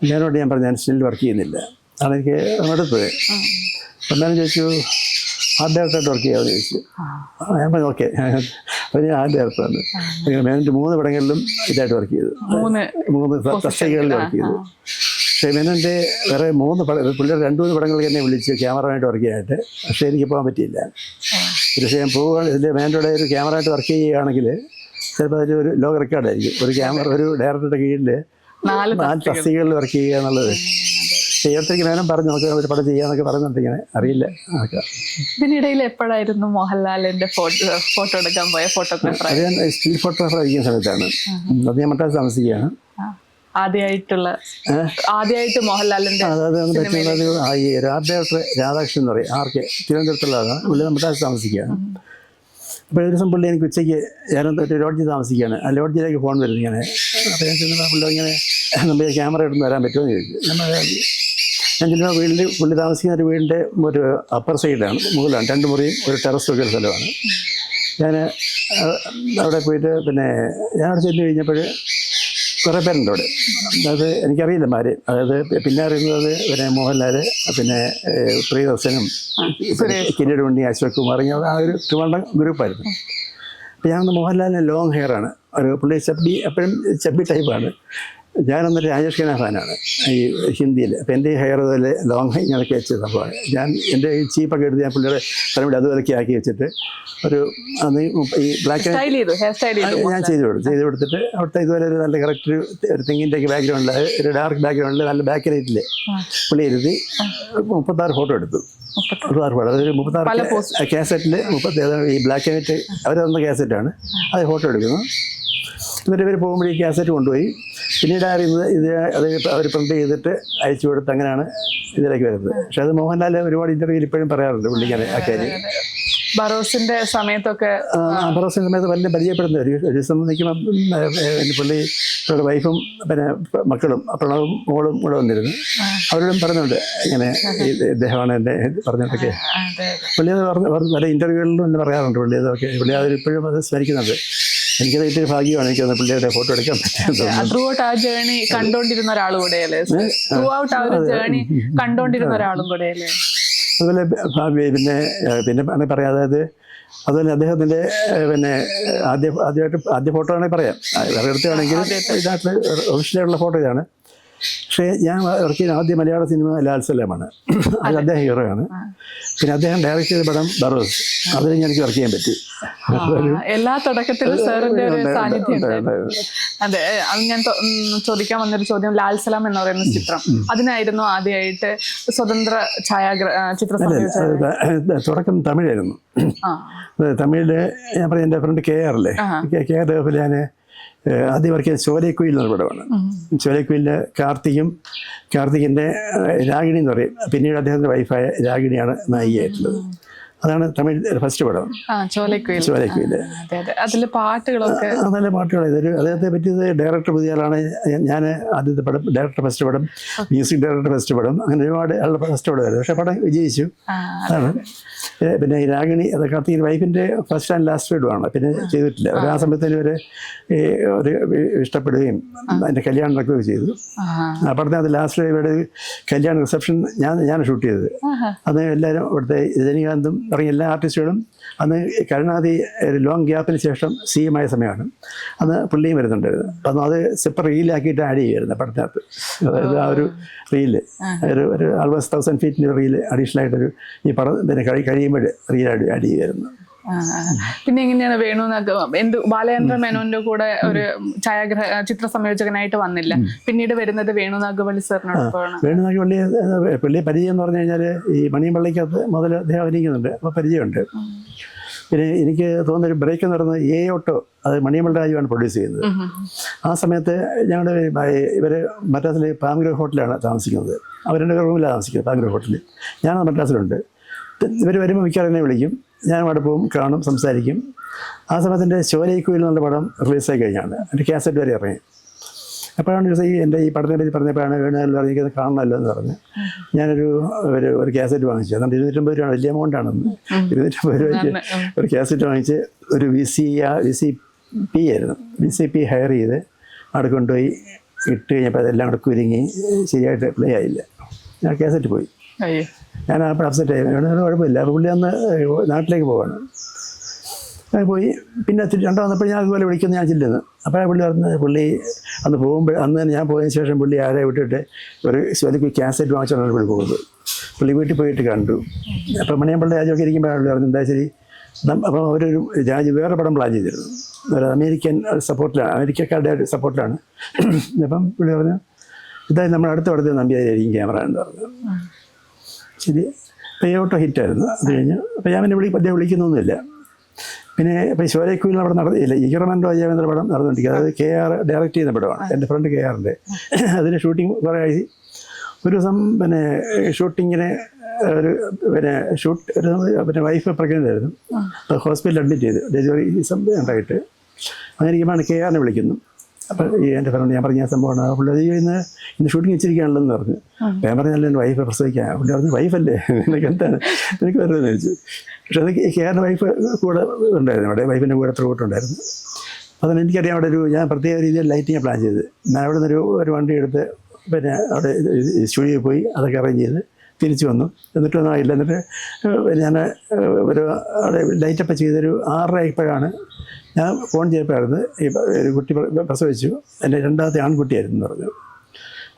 ഞാനോട് ഞാൻ പറഞ്ഞു ഞാൻ സ്റ്റിൽ വർക്ക് ചെയ്യുന്നില്ല. അതാണ് എനിക്ക് അടുത്തത്. അപ്പം ഞാൻ ചോദിച്ചു ആർട്ട് ഡയറക്ടറായിട്ട് വർക്ക് ചെയ്യാമെന്ന് ചോദിച്ചു. ഞാൻ പറഞ്ഞു ഓക്കെ. അപ്പോൾ ഞാൻ ആർട്ട് ഡയറക്ടറാണ്. മേനോൻ്റെ 3 പടങ്ങളിലും ഇതായിട്ട് വർക്ക് ചെയ്തു, 3 തസ്തികകളിൽ വർക്ക് ചെയ്തു. പക്ഷേ മേനോൻ്റെ വേറെ 3 പടം, പുള്ളിയുടെ 2-3 പടങ്ങൾക്ക് എന്നെ വിളിച്ച് ക്യാമറമായിട്ട് വർക്ക് ചെയ്യാനായിട്ട്. പക്ഷേ എനിക്ക് പോകാൻ പറ്റിയില്ല. പക്ഷേ ഞാൻ പോവുകയാണ് ഇതിൻ്റെ മേനോയുടെ ഒരു ക്യാമറയായിട്ട് വർക്ക് ചെയ്യുകയാണെങ്കിൽ ചിലപ്പോൾ അതിൽ ഒരു ലോക റെക്കോർഡായിരിക്കും. ഒരു ഡയറക്ടറുടെ കീഴിൽ 4 തസ്തികകളിൽ വർക്ക് ചെയ്യുക എന്നുള്ളത്. ചെയ്യത്തേക്ക് മേനം പറഞ്ഞു നമുക്ക് ഒരു പടം ചെയ്യാന്നൊക്കെ പറയുന്നുണ്ട്. ഇങ്ങനെ അറിയില്ല. ഇതിനിടയിൽ എപ്പോഴായിരുന്നു മോഹൻലാലിന്റെ ഫോട്ടോ എടുക്കാൻ പോയ ഫോട്ടോഗ്രാഫർ? അത് ഞാൻ സ്റ്റിൽ ഫോട്ടോഗ്രാഫർ ആയിരിക്കുന്ന സമയത്താണ്. അത് ഞാൻ മദ്രാസ് താമസിക്കുകയാണ്. ആദ്യമായിട്ട് മോഹൻലാലിന്റെ അതായത് പറ്റുന്നത് ഈ രാധാകൃഷ്ണൻ എന്ന് പറയും, ആർക്ക് തിരുവനന്തപുരത്തുള്ളതാണ്. പുള്ളി മദ്രാസ് താമസിക്കുകയാണ്. അപ്പോൾ ഒരു ദിവസം പുള്ളി എനിക്ക് ഉച്ചയ്ക്ക് ഞാനൊരു ലോഡ്ജിൽ താമസിക്കുകയാണ്. ആ ലോഡ്ജിലേക്ക് ഫോൺ വരുന്നു ഇങ്ങനെ. അപ്പോൾ ഞാൻ ചെന്നപ്പോൾ പുള്ളി ഇങ്ങനെ നമ്മൾ ക്യാമറ എടുത്ത് വരാൻ പറ്റുമോ എന്ന് ചോദിച്ചു. ഞാൻ ചെല്ലുമ്പോൾ പുള്ളി താമസിക്കുന്ന ഒരു വീടിൻ്റെ ഒരു അപ്പർ സൈഡിലാണ്, മുകളിലാണ്, 2 മുറിയും ഒരു ടെറസ് ഒക്കെ ഒരു സ്ഥലമാണ്. ഞാൻ അവിടെ പോയിട്ട് പിന്നെ ഞാൻ അവിടെ ചെന്ന് കഴിഞ്ഞപ്പോൾ കുറേ പേരുണ്ട് അവിടെ. അതായത് എനിക്കറിയില്ല മാര്. അതായത് പിന്നെ അറിയുന്നത് പിന്നെ മോഹൻലാൽ, പിന്നെ പ്രിയദർശനും, കിരീട് ഉണ്ണി, അശോക് കുമാർ, ഇങ്ങനെ ആ ഒരു ട്രിവാൻഡ്രം ഗ്രൂപ്പായിരുന്നു. അപ്പോൾ ഞാനൊന്ന് മോഹൻലാലിന് ലോങ് ഹെയർ ആണ്, ഒരു പുള്ളി എപ്പോഴും ചബ്ബി ടൈപ്പാണ്. ഞാനൊന്നൊരു രാജേഷ് ഖന്ന ഫാനാണ് ഈ ഹിന്ദിയിൽ. അപ്പോൾ എൻ്റെ ഹെയർ അതുപോലെ ലോങ് ഇങ്ങനെയൊക്കെ വെച്ച സംഭവമാണ്. ഞാൻ എൻ്റെ ഈ ചീപ്പൊക്കെ എടുത്ത് ഞാൻ പുള്ളിയുടെ തലമുടി അതുപോലെയൊക്കെ ആക്കി വെച്ചിട്ട് ഒരു അന്ന് ഈ ബ്ലാക്ക് ഞാൻ ചെയ്ത് കൊടുത്തിട്ട് അവിടുത്തെ ഇതുപോലെ ഒരു നല്ല കറക്റ്റ് ഒരു തെങ്ങിൻ്റെ ഒക്കെ ബാക്ക്ഗ്രൗണ്ടിൽ, ഒരു ഡാർക്ക് ബാക്ക്ഗ്രൗണ്ടിൽ നല്ല ബാക്ക് ലൈറ്റിൽ പുള്ളി ഇരുത്തി 36 ഫോട്ടോ എടുത്തു. 36 ഫോട്ടോ, അതൊരു 36 കാസറ്റിൽ 37 ഈ ബ്ലാക്ക് ആൻഡ് വൈറ്റ് അവർ തന്ന കാസറ്റാണ്. അത് ഫോട്ടോ എടുക്കുന്നു. എന്നിട്ട് ഇവർ പോകുമ്പോൾ ഈ കാസറ്റ് കൊണ്ടുപോയി പിന്നീട് അറിയുന്നത് അത് അവർ പ്രിന്റ് ചെയ്തിട്ട് അയച്ചു കൊടുത്ത് അങ്ങനെയാണ് ഇതിലേക്ക് വരുന്നത്. പക്ഷെ അത് മോഹൻലാൽ ഒരുപാട് ഇന്റർവ്യൂവിൽ ഇപ്പോഴും പറയാറുണ്ട് പുള്ളിക്കാരെ ആ കാര്യം. ബറോസിന്റെ സമയത്തൊക്കെ ബറോസിന്റെ സമയത്ത് വലിയ പരിചയപ്പെടുന്ന ഒരു ദിവസം നിൽക്കുമ്പോൾ പുള്ളിയുടെ വൈഫും പിന്നെ മക്കളും പ്രണവും മോളും കൂടെ വന്നിരുന്നു. അവരോടും പറഞ്ഞുണ്ട് ഇങ്ങനെ ഇദ്ദേഹമാണ് എൻ്റെ പറഞ്ഞിട്ടൊക്കെ. പുള്ളി അത് പല ഇന്റർവ്യൂകളിലും എന്നെ പറയാറുണ്ട്. പുള്ളി അതിപ്പോഴും അത് സ്മരിക്കുന്നുണ്ട്. എനിക്കത് ഏറ്റവും ഭാഗ്യമാണ് എനിക്കത് പുള്ളിയുടെ ഫോട്ടോ എടുക്കാൻ പറ്റിയത്. ത്രൂഔട്ട് ആ ജേണി കണ്ടോണ്ടിരുന്ന ഒരാളും കൂടെയല്ലേ? ത്രൂഔട്ട് ആ ഒരു ജേണി കണ്ടോണ്ടിരുന്ന ഒരാളും കൂടെയല്ലേ? അതുപോലെ പിന്നെ പറയാം, അതായത് അതുപോലെ അദ്ദേഹത്തിൻ്റെ പിന്നെ ആദ്യ ഫോട്ടോ ആണെങ്കിൽ പറയാം, വേറെ എടുത്തുകയാണെങ്കിൽ ഇതായിട്ട് ഒഫീഷ്യലായിട്ടുള്ള ഫോട്ടോ ഇതാണ്. പക്ഷേ ഞാൻ വർക്ക് ചെയ്യുന്ന ആദ്യ മലയാള സിനിമ ലാൽ സലാമാണ്. അത് അദ്ദേഹം ഹീറോയാണ്. പിന്നെ അദ്ദേഹം ഡയറക്റ്റ് ചെയ്ത പടം ബറോസ്, അതിൽ എനിക്ക് വർക്ക് ചെയ്യാൻ പറ്റി. എല്ലാ തുടക്കത്തിലും സാറിന്റെ ഒരു സാന്നിധ്യം. അതെ, അത് ഞാൻ ചോദിക്കാൻ വന്നൊരു ചോദ്യം, ലാൽ സലാം എന്ന് പറയുന്ന ചിത്രം, അതിനായിരുന്നു ആദ്യമായിട്ട് സ്വതന്ത്ര ചിത്രം തുടക്കം തമിഴായിരുന്നു. തമിഴില് ഞാൻ പറഞ്ഞ എൻ്റെ ഫ്രണ്ട് KR ഞാൻ ആദ്യം വർക്ക് ചെയ്ത ചോലക്കുയിൽ എന്ന പടമാണ്. ചോലക്കുയിലെ കാർത്തികിൻ്റെ രാഗിണി എന്ന് പറയും. പിന്നീട് അദ്ദേഹത്തിൻ്റെ വൈഫായ രാഗിണിയാണ് നായികയായിട്ടുള്ളത്. അതാണ് തമിഴ് ഫസ്റ്റ് പടം ചോലക്കുയിൽ. അതിലെ പാട്ടുകളൊക്കെ നല്ല പാട്ടുകളാണ്. അദ്ദേഹത്തെ പറ്റിയത് ഡയറക്ടർ പുതിയ ആളാണ്. ഞാൻ ആദ്യത്തെ പടം ഡയറക്ടർ ഫസ്റ്റ് പടം, മ്യൂസിക് ഡയറക്ടർ ഫസ്റ്റ് പടം, അങ്ങനെ ഒരുപാട് ആളുടെ ഫസ്റ്റ് പടമായിരുന്നു. പക്ഷേ പടം വിജയിച്ചു. അതാണ്. പിന്നെ ഈ രാഗിണി അത് കാർത്തികിൻ്റെ വൈഫിൻ്റെ ഫസ്റ്റ് ആൻഡ് ലാസ്റ്റ് വീടുമാണ്. പിന്നെ ചെയ്തിട്ടില്ല. ആ സമയത്തിന് ഒരു ഇഷ്ടപ്പെടുകയും അതിൻ്റെ കല്യാണം നടക്കുകയും ചെയ്തു. ആ പടത്തെ അത് ലാസ്റ്റ് ഇവിടെ കല്യാണ റിസപ്ഷൻ ഞാൻ ഷൂട്ട് ചെയ്തത്. അന്ന് എല്ലാവരും ഇവിടുത്തെ രജനീകാന്തും തുടങ്ങിയ എല്ലാ ആർട്ടിസ്റ്റുകളും അന്ന് കരുണാനിധി ഒരു ലോങ് ഗ്യാപ്പിന് ശേഷം CM ആയ സമയമാണ്. അന്ന് പുള്ളിയും വരുന്നുണ്ടായിരുന്നു. അപ്പം അത് സെപ്പറേറ്റ് റീലാക്കിയിട്ട് ആഡ് ചെയ്യുമായിരുന്നു പടത്തിനകത്ത്. അതായത് ആ ഒരു റീല് ഒരു ആൾമോസ്റ്റ് 1000 ഫീറ്റിൻ്റെ റീല് അഡീഷണൽ ആയിട്ടൊരു ഈ പടം പിന്നെ കഴിയുമ്പോൾ റീൽ ആഡ് ചെയ്യുമായിരുന്നു. പിന്നെ എങ്ങനെയാണ് ബാലചന്ദ്ര മേനോന്റെ കൂടെ ഒരു ചിത്ര സംയോജകനായിട്ട് വന്നില്ല, പിന്നീട് വരുന്നത് വേണു നാഗവള്ളി സാറിനോടൊപ്പമാണ്. വേണു നാഗവള്ളി പുള്ളിയെ പരിചയം എന്ന് പറഞ്ഞു കഴിഞ്ഞാൽ ഈ മണിയമ്പള്ളിക്കകത്ത് മുതൽ അദ്ദേഹം അഭിനയിക്കുന്നുണ്ട്. അപ്പോൾ പരിചയമുണ്ട്. പിന്നെ എനിക്ക് തോന്നുന്നൊരു ബ്രേക്ക് എന്ന് പറയുന്നത് ഓട്ടോ, അത് മണിയമ്പള്ളി രാജുവാണ് പ്രൊഡ്യൂസ് ചെയ്യുന്നത്. ആ സമയത്ത് ഞങ്ങളുടെ ഇവർ മദ്രാസിൽ പാംഗ്രോ ഹോട്ടലാണ് താമസിക്കുന്നത്. അവരുടെ റൂമിലാണ് താമസിക്കുന്നത് പാംഗ്രോ ഹോട്ടലിൽ. ഞാൻ മദ്രാസിലുണ്ട്. ഇവർ വരുമ്പോൾ മിക്കവാറും എന്നെ വിളിക്കും. ഞാൻ അവിടെ പോകും, കാണും, സംസാരിക്കും. ആ സമയത്തിൻ്റെ ചോലക്കുയിൽ എന്നുള്ള പടം റിലീസായി കഴിഞ്ഞാണ്. എൻ്റെ കാസറ്റ് വരെ ഇറങ്ങി. അപ്പോഴാണ് ദിവസം എൻ്റെ ഈ പടത്തിനെ പറ്റി പറഞ്ഞപ്പോഴാണ് വേണമെങ്കിൽ എനിക്കത് കാണണമല്ലോ എന്ന് പറഞ്ഞ് ഞാനൊരു കാസറ്റ് വാങ്ങിച്ചു. അതുകൊണ്ട് 250 രൂപയാണ്, വലിയ എമൗണ്ടാണെന്ന്. 250 രൂപയ്ക്ക് ഒരു കാസറ്റ് വാങ്ങിച്ച് ഒരു VCP ആയിരുന്നു. VCP ഹയർ ചെയ്ത് അവിടെ കൊണ്ടുപോയി ഇട്ട് കഴിഞ്ഞപ്പോൾ അതെല്ലാം കൂടെ കുരുങ്ങി ശരിയായിട്ട് പ്ലേ ആയില്ല. ഞാൻ കാസറ്റ് പോയി. ഞാൻ അപ്പോൾ അപ്സെറ്റ് ആയി. കുഴപ്പമില്ല. അപ്പോൾ പുള്ളി അന്ന് നാട്ടിലേക്ക് പോവാണ്. ഞാൻ പോയി. പിന്നെ രണ്ടാം വന്നപ്പോൾ ഞാൻ അതുപോലെ വിളിക്കുന്നു, ഞാൻ ചെല്ലുന്നു. അപ്പോൾ പുള്ളി പറഞ്ഞത്, പുള്ളി അന്ന് പോകുമ്പോൾ അന്ന് ഞാൻ പോയതിന് ശേഷം പുള്ളി ആരെ വിട്ടിട്ട് ഒരു എനിക്ക് കാസറ്റ് വാങ്ങിച്ചാണ് പുള്ളി പോകുന്നത്. പുള്ളി വീട്ടിൽ പോയിട്ട് കണ്ടു. അപ്പോൾ മണിയമ്പള്ളി രാജൊക്കെ ഇരിക്കുമ്പോൾ പുള്ളി പറഞ്ഞു, എന്താ ശരി. അപ്പോൾ അവരൊരു രാജ്യം വേറെ പടം പ്ലാൻ ചെയ്തിരുന്നു, ഒരു അമേരിക്കൻ സപ്പോർട്ടിലാണ്, അമേരിക്കക്കാരുടെ ഒരു സപ്പോർട്ടിലാണ്. അപ്പം പുള്ളി പറഞ്ഞു, ഇതായത് നമ്മുടെ അടുത്ത നമ്പിയായിരിക്കും ക്യാമറ എന്ന് പറഞ്ഞു. ശരി, പേയോട്ടോ ഹിറ്റായിരുന്നു. അത് കഴിഞ്ഞ് അപ്പോൾ ഞാൻ പിന്നെ അദ്ദേഹം വിളിക്കുന്നൊന്നുമില്ല. പിന്നെ ഇപ്പോൾ ശോരക്കുയിൽ അവിടെ നടന്നില്ല, ഈറമൻ രാജാവേന്ദ്ര പടം നടന്നുകൊണ്ടിരിക്കുക. അത് KR ഡയറക്റ്റ് ചെയ്യുന്ന പടമാണ്, എൻ്റെ ഫ്രണ്ട് KRൻ്റെ. അതിൻ്റെ ഷൂട്ടിങ് കുറേ ആയി. ഒരു ദിവസം പിന്നെ ഷൂട്ടിങ്ങിന് ഒരു പിന്നെ വൈഫ് പ്രഗ്നൻ്റ് ആയിരുന്നു. അപ്പോൾ ഹോസ്പിറ്റലിൽ അഡ്മിറ്റ് ചെയ്തു, ഡെലിവറി സംഭവം ഉണ്ടായിട്ട്. അങ്ങനെ ഇരിക്കുമ്പോഴാണ് KRനെ വിളിക്കുന്നു. അപ്പോൾ എൻ്റെ ഫ്രണ്ട് ഞാൻ പറഞ്ഞ സംഭവമാണ്. പുള്ളി അത് ഇന്ന് ഷൂട്ടിങ് വെച്ചിരിക്കുകയാണല്ലോ എന്ന് പറഞ്ഞു. ഞാൻ പറഞ്ഞാൽ എൻ്റെ വൈഫ് പ്രസവിക്കാൻ. പുള്ളി പറഞ്ഞു, വൈഫല്ലേ നിനക്ക് എന്താണ് എനിക്ക് വരുന്നതെന്ന് ചോദിച്ചു. പക്ഷേ അത് KRൻ്റെ വൈഫ് കൂടെ ഉണ്ടായിരുന്നു, അവിടെ വൈഫിൻ്റെ കൂടെ എത്ര കൂട്ടുണ്ടായിരുന്നു. അതിന് എനിക്കറിയാം അവിടെ ഞാൻ പ്രത്യേക രീതിയിൽ ലൈറ്റിങ് പ്ലാൻ ചെയ്ത് ഞാൻ അവിടെ നിന്ന് ഒരു വണ്ടി എടുത്ത് പിന്നെ അവിടെ സ്റ്റുഡിയോയിൽ പോയി അതൊക്കെ അറേഞ്ച് ചെയ്ത് തിരിച്ചു വന്നു. എന്നിട്ടൊന്നും ആയില്ല. എന്നിട്ട് ഞാൻ ഒരു അവിടെ ലൈറ്റപ്പ് ചെയ്തൊരു 6:30 ആയപ്പോഴാണ് ഞാൻ ഫോൺ ചെയ്യപ്പോഴായിരുന്നു ഒരു കുട്ടി പ്രസവിച്ചു, എൻ്റെ രണ്ടാമത്തെ ആൺകുട്ടിയായിരുന്നു എന്ന് പറഞ്ഞു.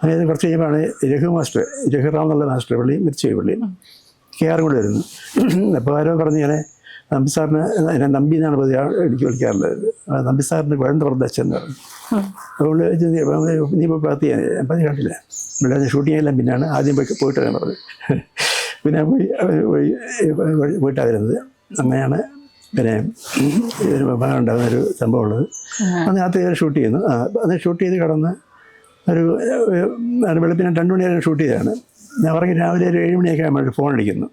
അതായത് കുറച്ച് കഴിയുമ്പോഴാണ് രഘുറാം എന്നുള്ള മാസ്റ്റർ പുള്ളി മരിച്ചുപോയി. പുള്ളി KR കൂടെ വരുന്നു. അപ്പോൾ ആരോ പറഞ്ഞു, ഇങ്ങനെ നമ്പി സാറിന്, എന്നെ നമ്പി എന്നാണ് എനിക്ക് വിളിക്കാറുള്ളത്, നമ്പി സാറിന് വേണ്ട പ്രദേശം എന്ന് പറഞ്ഞു. അപ്പോൾ നീ ഇപ്പോൾ പാർട്ടി ഞാൻ പറഞ്ഞ് കണ്ടില്ല, ഇവിടെ ഷൂട്ടിംഗ് എല്ലാം പിന്നെയാണ് ആദ്യം പോയിട്ട് ഞാൻ പറഞ്ഞു. പിന്നെ പോയിട്ടാണ് വരുന്നത്. അങ്ങനെയാണ് പിന്നെ ഒരു മകൻ ഉണ്ടാകുന്നൊരു സംഭവം ഉള്ളത്. അതിനകത്ത് ഷൂട്ട് ചെയ്യുന്നു. അത് ഷൂട്ട് ചെയ്ത് കടന്ന് ഒരു വെളുപ്പിനെ 2 മണി വരെ ഷൂട്ട് ചെയ്തതാണ്. ഞാൻ പറഞ്ഞ് രാവിലെ ഒരു 7 മണിയൊക്കെ ആകുമ്പോൾ ഫോൺ അടിക്കുന്നു.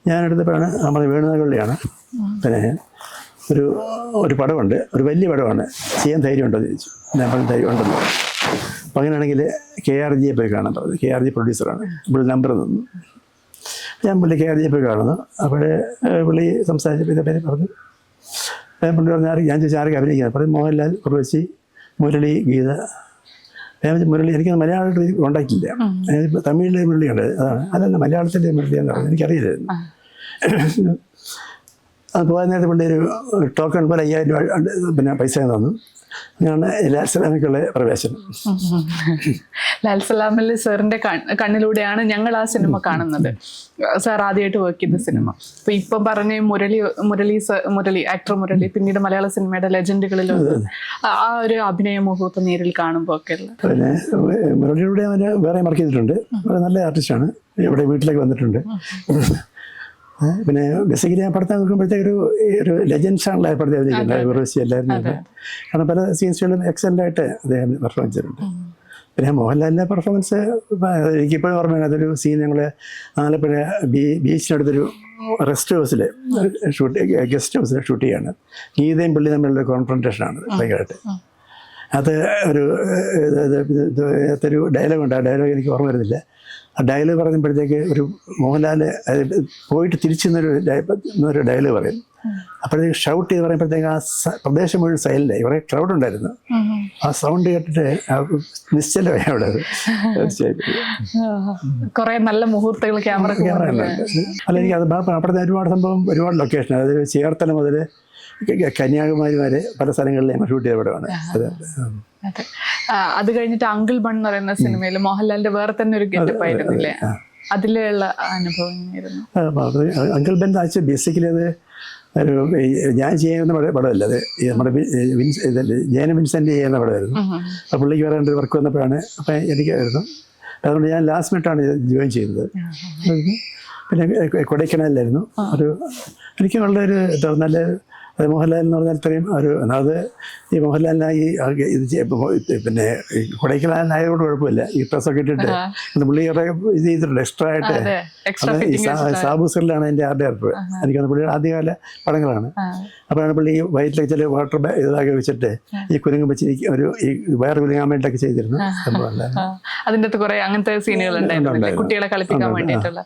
ഞാനെടുത്തപ്പോഴാണ് നമ്മുടെ വേണുനഗറിലെയാണ്. പിന്നെ ഒരു പടമുണ്ട്, ഒരു വലിയ പടമാണ്, ചെയ്യാൻ ധൈര്യം ഉണ്ടോ എന്ന് ചോദിച്ചു. ഞാൻ പറഞ്ഞ ധൈര്യം ഉണ്ടെന്ന് പറഞ്ഞു. അപ്പം അങ്ങനെയാണെങ്കിൽ KRജിയെ പോയി കാണാൻ പറഞ്ഞു. KRജി പ്രൊഡ്യൂസറാണ്. പുള്ളി നമ്പർ തന്നു. ഞാൻ പുള്ളി KRജിയെ പോയി കാണുന്നു. അവിടെ പുള്ളി സംസാരിച്ചപ്പോൾ ഇതേ പറഞ്ഞു. പുള്ളി പറഞ്ഞാൽ ഞാൻ ചോദിച്ചാൽ ആരൊക്കെ അഭിനയിക്കുന്നത്? പറയും മോഹൻലാൽ, ഉർവശി, മുരളി, ഗീത. ഞാൻ മുരളി എനിക്ക് മലയാളത്തിൽ കോണ്ടാക്ട് ഇല്ല, തമിഴിലെ മുരളിയുണ്ട്, അതാണ്. അതല്ല മലയാളത്തിൻ്റെ മുരളി എന്ന് പറഞ്ഞത് എനിക്കറിയില്ലായിരുന്നു. അത് പോകാൻ നേരത്തെ പുള്ളി ഒരു ടോക്കൺ പോലെ 5000 രൂപ പിന്നെ പൈസ തന്നു. അങ്ങനെയാണ് ലാൽ സലാമിക്കുള്ള പ്രവേശനം. ലാൽ സലാമിൽ സാറിൻ്റെ കണ്ണിലൂടെയാണ് ഞങ്ങൾ ആ സിനിമ കാണുന്നത്. സാർ ആദ്യമായിട്ട് വർക്ക് ചെയ്ത സിനിമ. അപ്പോൾ ഇപ്പം പറഞ്ഞ മുരളി ആക്ടർ മുരളി പിന്നീട് മലയാള സിനിമയുടെ ലെജൻഡുകളിലൊന്ന്. ആ ഒരു അഭിനയ മുഹൂർത്തം നേരിൽ കാണുമ്പോൾ ഒക്കെ ഉള്ള പിന്നെ മുരളിയുടെ വേറെ വർക്ക് ചെയ്തിട്ടുണ്ട്. നല്ല ആർട്ടിസ്റ്റാണ്. ഇവിടെ വീട്ടിലേക്ക് വന്നിട്ടുണ്ട്. പിന്നെ ബേസിക്കലി ഞാൻ പടത്തെ നോക്കുമ്പോഴത്തേക്ക് ഒരു ലെജൻസാണല്ലോ പടത്തെ അവതരിക്കുന്നത്. ഉർവശി എല്ലാവരും. കാരണം പല സീൻസുകളും എക്സലൻ്റായിട്ട് അദ്ദേഹം പെർഫോം ചെയ്തിട്ടുണ്ട്. പിന്നെ മോഹൻലാലിൻ്റെ പെർഫോമൻസ് എനിക്കിപ്പോഴും ഓർമ്മയാണ്. അതൊരു സീൻ ഞങ്ങൾ ആലപ്പുഴ ബീച്ചിനടുത്തൊരു ഗസ്റ്റ് ഹൗസിൽ ഷൂട്ട് ചെയ്യാണ്. ഗീതയും പുള്ളി തമ്മിലുള്ള കോൺഫ്രണ്ടേഷനാണ് ഭയങ്കരമായിട്ട്. അത് ഒരു ഡയലോഗുണ്ട്. ആ ഡയലോഗ് എനിക്ക് ഓർമ്മ വരുന്നില്ല. ആ ഡയലോഗ് പറയുമ്പോഴത്തേക്ക് ഒരു മോഹൻലാൽ പോയിട്ട് തിരിച്ചെന്നൊരു ഡയലോഗ് പറയും. അപ്പോഴത്തേക്ക് ഷൗട്ട് ചെയ്ത് പറയുമ്പോഴത്തേക്ക് ആ പ്രദേശം മുഴുവൻ സൈലൻ്റായി. ഇവിടെ ക്രൗഡ് ഉണ്ടായിരുന്നു. ആ സൗണ്ട് കേട്ടിട്ട് നിശ്ചലമായി അവിടെ. കുറേ നല്ല മുഹൂർത്തങ്ങൾ ക്യാമറ അല്ല, എനിക്ക് അത് അവിടുത്തെ ഒരുപാട് ലൊക്കേഷൻ, അതായത് ചേർത്തല മുതൽ കന്യാകുമാരി വരെ പല സ്ഥലങ്ങളിലും ഞങ്ങൾ ഷൂട്ട് ചെയ്ത പടമാണ് അത്. അത് കഴിഞ്ഞിട്ട് അങ്കിൾ ബൺ എന്ന് പറയുന്ന സിനിമയിൽ മോഹൻലാലിന്റെ വേറെ തന്നെ ഒരു ഗെറ്റപ്പ് ആയിരുന്നില്ലേ? അതിലുള്ള അനുഭവം അങ്കിൾ ബൻ ആക്ച്വലി ബേസിക്കലി അത് ഒരു ഞാൻ ചെയ്യുന്ന പടമല്ല, അത് നമ്മുടെ ജയന വിൻസെൻ്റ് ചെയ്യുന്ന പടമായിരുന്നു. അപ്പോൾ പുള്ളിക്ക് വേറെ ഒരു വർക്ക് വന്നപ്പോഴാണ്. അപ്പം എനിക്കായിരുന്നു. അതുകൊണ്ട് ഞാൻ ലാസ്റ്റ് മിനിറ്റാണ് ജോയിൻ ചെയ്തത്. പിന്നെ കൊടൈക്കനാലിലായിരുന്നു. എനിക്ക് വളരെ നല്ല അത് മോഹൻലാൽ എന്ന് പറഞ്ഞാൽ ഇത്രയും അത് ഈ മോഹൻലാലിനായി പിന്നെ കൊടൈക്കനാലിനായതുകൊണ്ട് കുഴപ്പമില്ല. ഈ ഡ്രസ്സൊക്കെ ഇട്ടിട്ട് പുള്ളിയുടെ ഇത് ചെയ്തിട്ടുണ്ട് എക്സ്ട്രാ ആയിട്ട്. സാബുസറിലാണ് എൻ്റെ ആർട്ട് ഡയറക്ടർ. എനിക്കത് പുള്ളിയുടെ ആദ്യകാല പടങ്ങളാണ്. അപ്പോഴാണ് പുള്ളി വയറ്റിലേക്ക് ചില വാട്ടർ ഇതാക്കി വെച്ചിട്ട് ഈ കുരുങ്ങ് വെച്ചിരിക്കും ഒരു ഈ വയർ കുരുങ്ങാൻ വേണ്ടിയിട്ടൊക്കെ ചെയ്തിരുന്നു സംഭവം. അതിൻ്റെ കുറെ അങ്ങനത്തെ സീനുകളുണ്ടായിരുന്നു കുട്ടികളെ കളിപ്പിക്കാൻ വേണ്ടിയിട്ടുള്ള.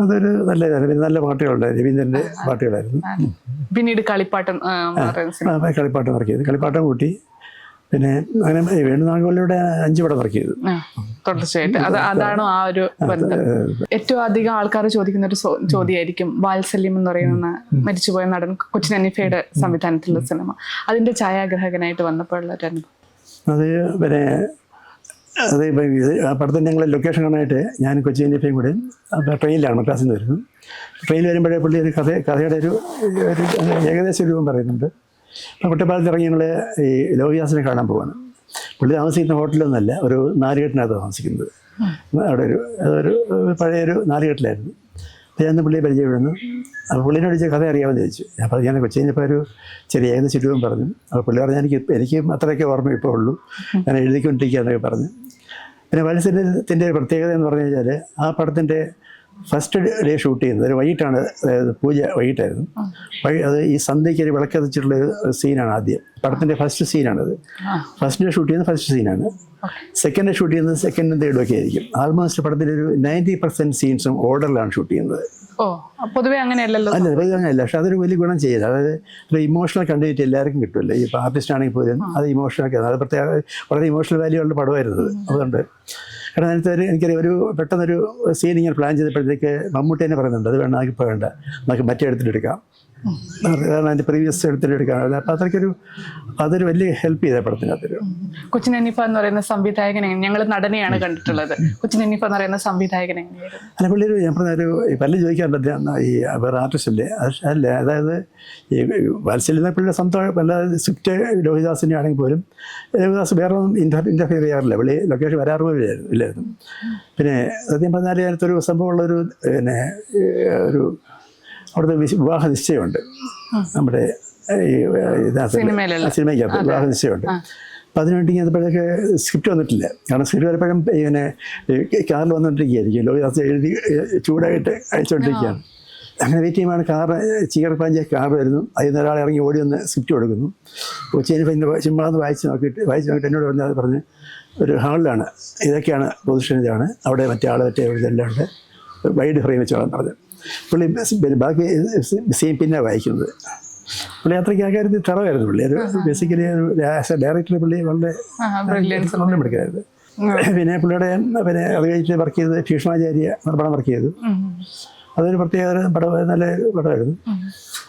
അതൊരു നല്ല പാട്ടുകളുണ്ട്, രവീന്ദ്രൻ്റെ പാട്ടുകളായിരുന്നു. പിന്നീട് കളിപ്പാട്ടം വർക്ക് ചെയ്തു. കളിപ്പാട്ടം കൂട്ടി പിന്നെ അങ്ങനെ വേണുനാഗവല്ലിയുടെ 5 പടം വർക്ക് ചെയ്തു തുടർച്ചയായിട്ട്. അതാണോ ആ ഒരു ബന്ധം? ഏറ്റവും അധികം ആൾക്കാർ ചോദിക്കുന്ന ഒരു ചോദ്യമായിരിക്കും വാത്സല്യം എന്ന് പറയുന്ന മരിച്ചുപോയ നടൻ കൊച്ചിൻ ഹനീഫയുടെ സംവിധാനത്തിലുള്ള സിനിമ, അതിന്റെ ഛായാഗ്രാഹകനായിട്ട് വന്നപ്പോഴുള്ള ഒരു അനുഭവം. അത് പിന്നെ ആ പടത്തിൽ ഞങ്ങൾ ലൊക്കേഷൻ കാണാനായിട്ട് ഞാൻ കൊച്ചിൻ ഹനീഫയും കൂടെ ട്രെയിനിലാണ്, മദ്രാസിൽ നിന്ന് വരുന്നു. ട്രെയിനിൽ വരുമ്പോഴേ പുള്ളി ഒരു കഥയുടെ ഒരു ഏകദേശ രൂപം പറയുന്നുണ്ട്. അപ്പോൾ കുട്ടപ്പാലത്ത് ഇറങ്ങി ഞങ്ങൾ ഈ ലോഹിദാസിനെ കാണാൻ പോവാണ്. പുള്ളി താമസിക്കുന്ന ഹോട്ടലൊന്നുമല്ല, ഒരു നാലുകെട്ടിനകത്ത് താമസിക്കുന്നത്. അവിടെ അതൊരു പഴയൊരു നാലുകെട്ടിലായിരുന്നു. അപ്പോൾ ഞാൻ പുള്ളിയെ പരിചയപ്പെടുന്നു. അപ്പോൾ പുള്ളിനോട് ചോദിച്ച കഥ അറിയാമെന്ന് ചോദിച്ചു. അപ്പോൾ ഞാൻ കൊച്ചിനിപ്പോൾ ഒരു ചെറിയ ഏകദേശ രൂപം പറഞ്ഞു. അപ്പോൾ പുള്ളി പറഞ്ഞാൽ എനിക്ക് അത്രയൊക്കെ ഓർമ്മ ഇപ്പോൾ ഉള്ളൂ, ഞാൻ എഴുതിക്കൊണ്ടിരിക്കുക എന്നൊക്കെ പറഞ്ഞു. പിന്നെ വാത്സല്യത്തിൻ്റെ പ്രത്യേകത എന്ന് പറഞ്ഞു കഴിഞ്ഞാൽ ആ പടത്തിൻ്റെ ഫസ്റ്റ് ഡേ ഷൂട്ട് ചെയ്യുന്നത് ഒരു വൈകിട്ടാണ്, അതായത് പൂജ വൈകിട്ടായിരുന്നു. അത് ഈ സന്ധ്യയ്ക്ക് ഒരു വിളക്കത്തിച്ചിട്ടുള്ളൊരു സീനാണ് ആദ്യം. പടത്തിൻ്റെ ഫസ്റ്റ് സീനാണത്. ഫസ്റ്റ് ഡേ ഷൂട്ട് ചെയ്യുന്നത് ഫസ്റ്റ് സീനാണ്. സെക്കൻഡ് ഡേ ഷൂട്ട് ചെയ്യുന്നത് സെക്കൻഡും തേർഡും ഒക്കെ ആയിരിക്കും. ആൾമോസ്റ്റ് പടത്തിൻ്റെ ഒരു 90% സീൻസും ഓർഡറിലാണ് ഷൂട്ട് ചെയ്യുന്നത്. പൊതുവെ അങ്ങനെയല്ലല്ലോ. അല്ല, പൊതുവെ അങ്ങനെയല്ല. പക്ഷെ അതൊരു വലിയ ഗുണം ചെയ്യുന്നത്, അതായത് ഒരു ഇമോഷണൽ കണ്ടിട്ട് എല്ലാവർക്കും കിട്ടുമല്ലോ. ഇപ്പോൾ ആർട്ടിസ്റ്റ് ആണെങ്കിൽ പോലും അത് ഇമോഷണൽ, അത് പ്രത്യേക വളരെ ഇമോഷണൽ വാല്യൂ ഉള്ള പടമായിരുന്നത്. അതുകൊണ്ട് കാരണം അതിനകത്ത് എനിക്കറിയാം, ഒരു പെട്ടെന്നൊരു സീൻ ഇങ്ങനെ പ്ലാൻ ചെയ്തപ്പോഴത്തേക്ക് മമ്മൂട്ടി തന്നെ പറയുന്നുണ്ട്, അത് വേണ്ട, ഇപ്പോൾ വേണ്ട, നമുക്ക് മറ്റേ എടുത്തിട്ടെടുക്കാം, കാരണം അതിൻ്റെ പ്രീവിയസ് എടുത്തിട്ടെടുക്കാം. അപ്പോൾ അതൊരു വലിയ ഹെൽപ്പ് ചെയ്ത പടത്തിനകത്തൊരു. കൊച്ചിൻ ഹനീഫ എന്ന് പറയുന്ന സംവിധായകൻ, ഞങ്ങൾ നടനെയാണ് കണ്ടിട്ടുള്ളത്, കൊച്ചിൻ ഹനീഫ എന്ന് പറയുന്ന സംവിധായകൻ എങ്ങനെയായിരുന്നു? അല്ല, പുള്ളി ഞാൻ പറഞ്ഞൊരു പലരും ചോദിക്കാറുണ്ട് ഈ വേറെ ആർട്ടിസ്റ്റല്ലേ, അല്ല, അതായത് ഈ വാത്സല്യം പുള്ളിയുടെ സ്വന്തം പല സ്ക്രിപ്റ്റ് ലോഹിദാസിൻ്റെ ആണെങ്കിൽ പോലും ലോഹിദാസ് വേറെ ഒന്നും ഇൻ്റർഫിയർ ചെയ്യാറില്ല. പുള്ളി ലൊക്കേഷൻ വരാറ് ഇല്ലായിരുന്നു. പിന്നെ സത്യം പറഞ്ഞാൽ അതിനകത്തൊരു സംഭവമുള്ളൊരു പിന്നെ ഒരു അവിടുത്തെ വിവാഹ നിശ്ചയമുണ്ട് നമ്മുടെ ഈ സിനിമയ്ക്കകത്ത് വിവാഹ നിശ്ചയമുണ്ട്. അപ്പോൾ അതിനുവേണ്ടി അപ്പോഴേക്ക് സ്ക്രിപ്റ്റ് വന്നിട്ടില്ല. കാരണം സ്ക്രിപ്റ്റ് വരപ്പോഴും ഇങ്ങനെ കാറിൽ വന്നുകൊണ്ടിരിക്കുകയായിരിക്കും, ലോഹിദാസ് എഴുതി ചൂടായിട്ട് അയച്ചുകൊണ്ടിരിക്കുകയാണ്. അങ്ങനെ വെയിറ്റ് ചെയ്യുമ്പോൾ ചീകർപ്പാഞ്ച കാർ വരുന്നു. അതിൽ നിന്ന് ഒരാൾ ഇറങ്ങി ഓടി വന്ന് സ്ക്രിപ്റ്റ് കൊടുക്കുന്നു. കൊച്ചിനിപ്പോൾ ഇന്ന് ചുമ്മാ ഒന്ന് വായിച്ച് നോക്കിയിട്ട് എന്നോട് പറഞ്ഞ് ഒരു ഹാളിലാണ്, ഇതൊക്കെയാണ് പൊസിഷൻ, ഇതാണ് അവിടെ മറ്റേ ഇതെല്ലാം ഉണ്ട്, വൈഡ് ഫ്രെയിം വെച്ചോളാൻ പറഞ്ഞു. പുള്ളി ബാക്കി സെയിം പിന്നെ വായിക്കുന്നത്. പുള്ളി അത്രയ്ക്ക് ആ കാര്യത്തിൽ തറവായിരുന്നു. പുള്ളി ഒരു ബേസിക്കലി ഒരു ഡയറക്ടർ പുള്ളി വളരെ മിടുക്കായിരുന്നു. പിന്നെ പുള്ളിയുടെ പിന്നെ അത് കഴിഞ്ഞിട്ട് വർക്ക് ചെയ്തത് ഭീഷ്മാചാര്യ പടം വർക്ക് ചെയ്തു. അതൊരു പ്രത്യേക പടം, നല്ല പടമായിരുന്നു.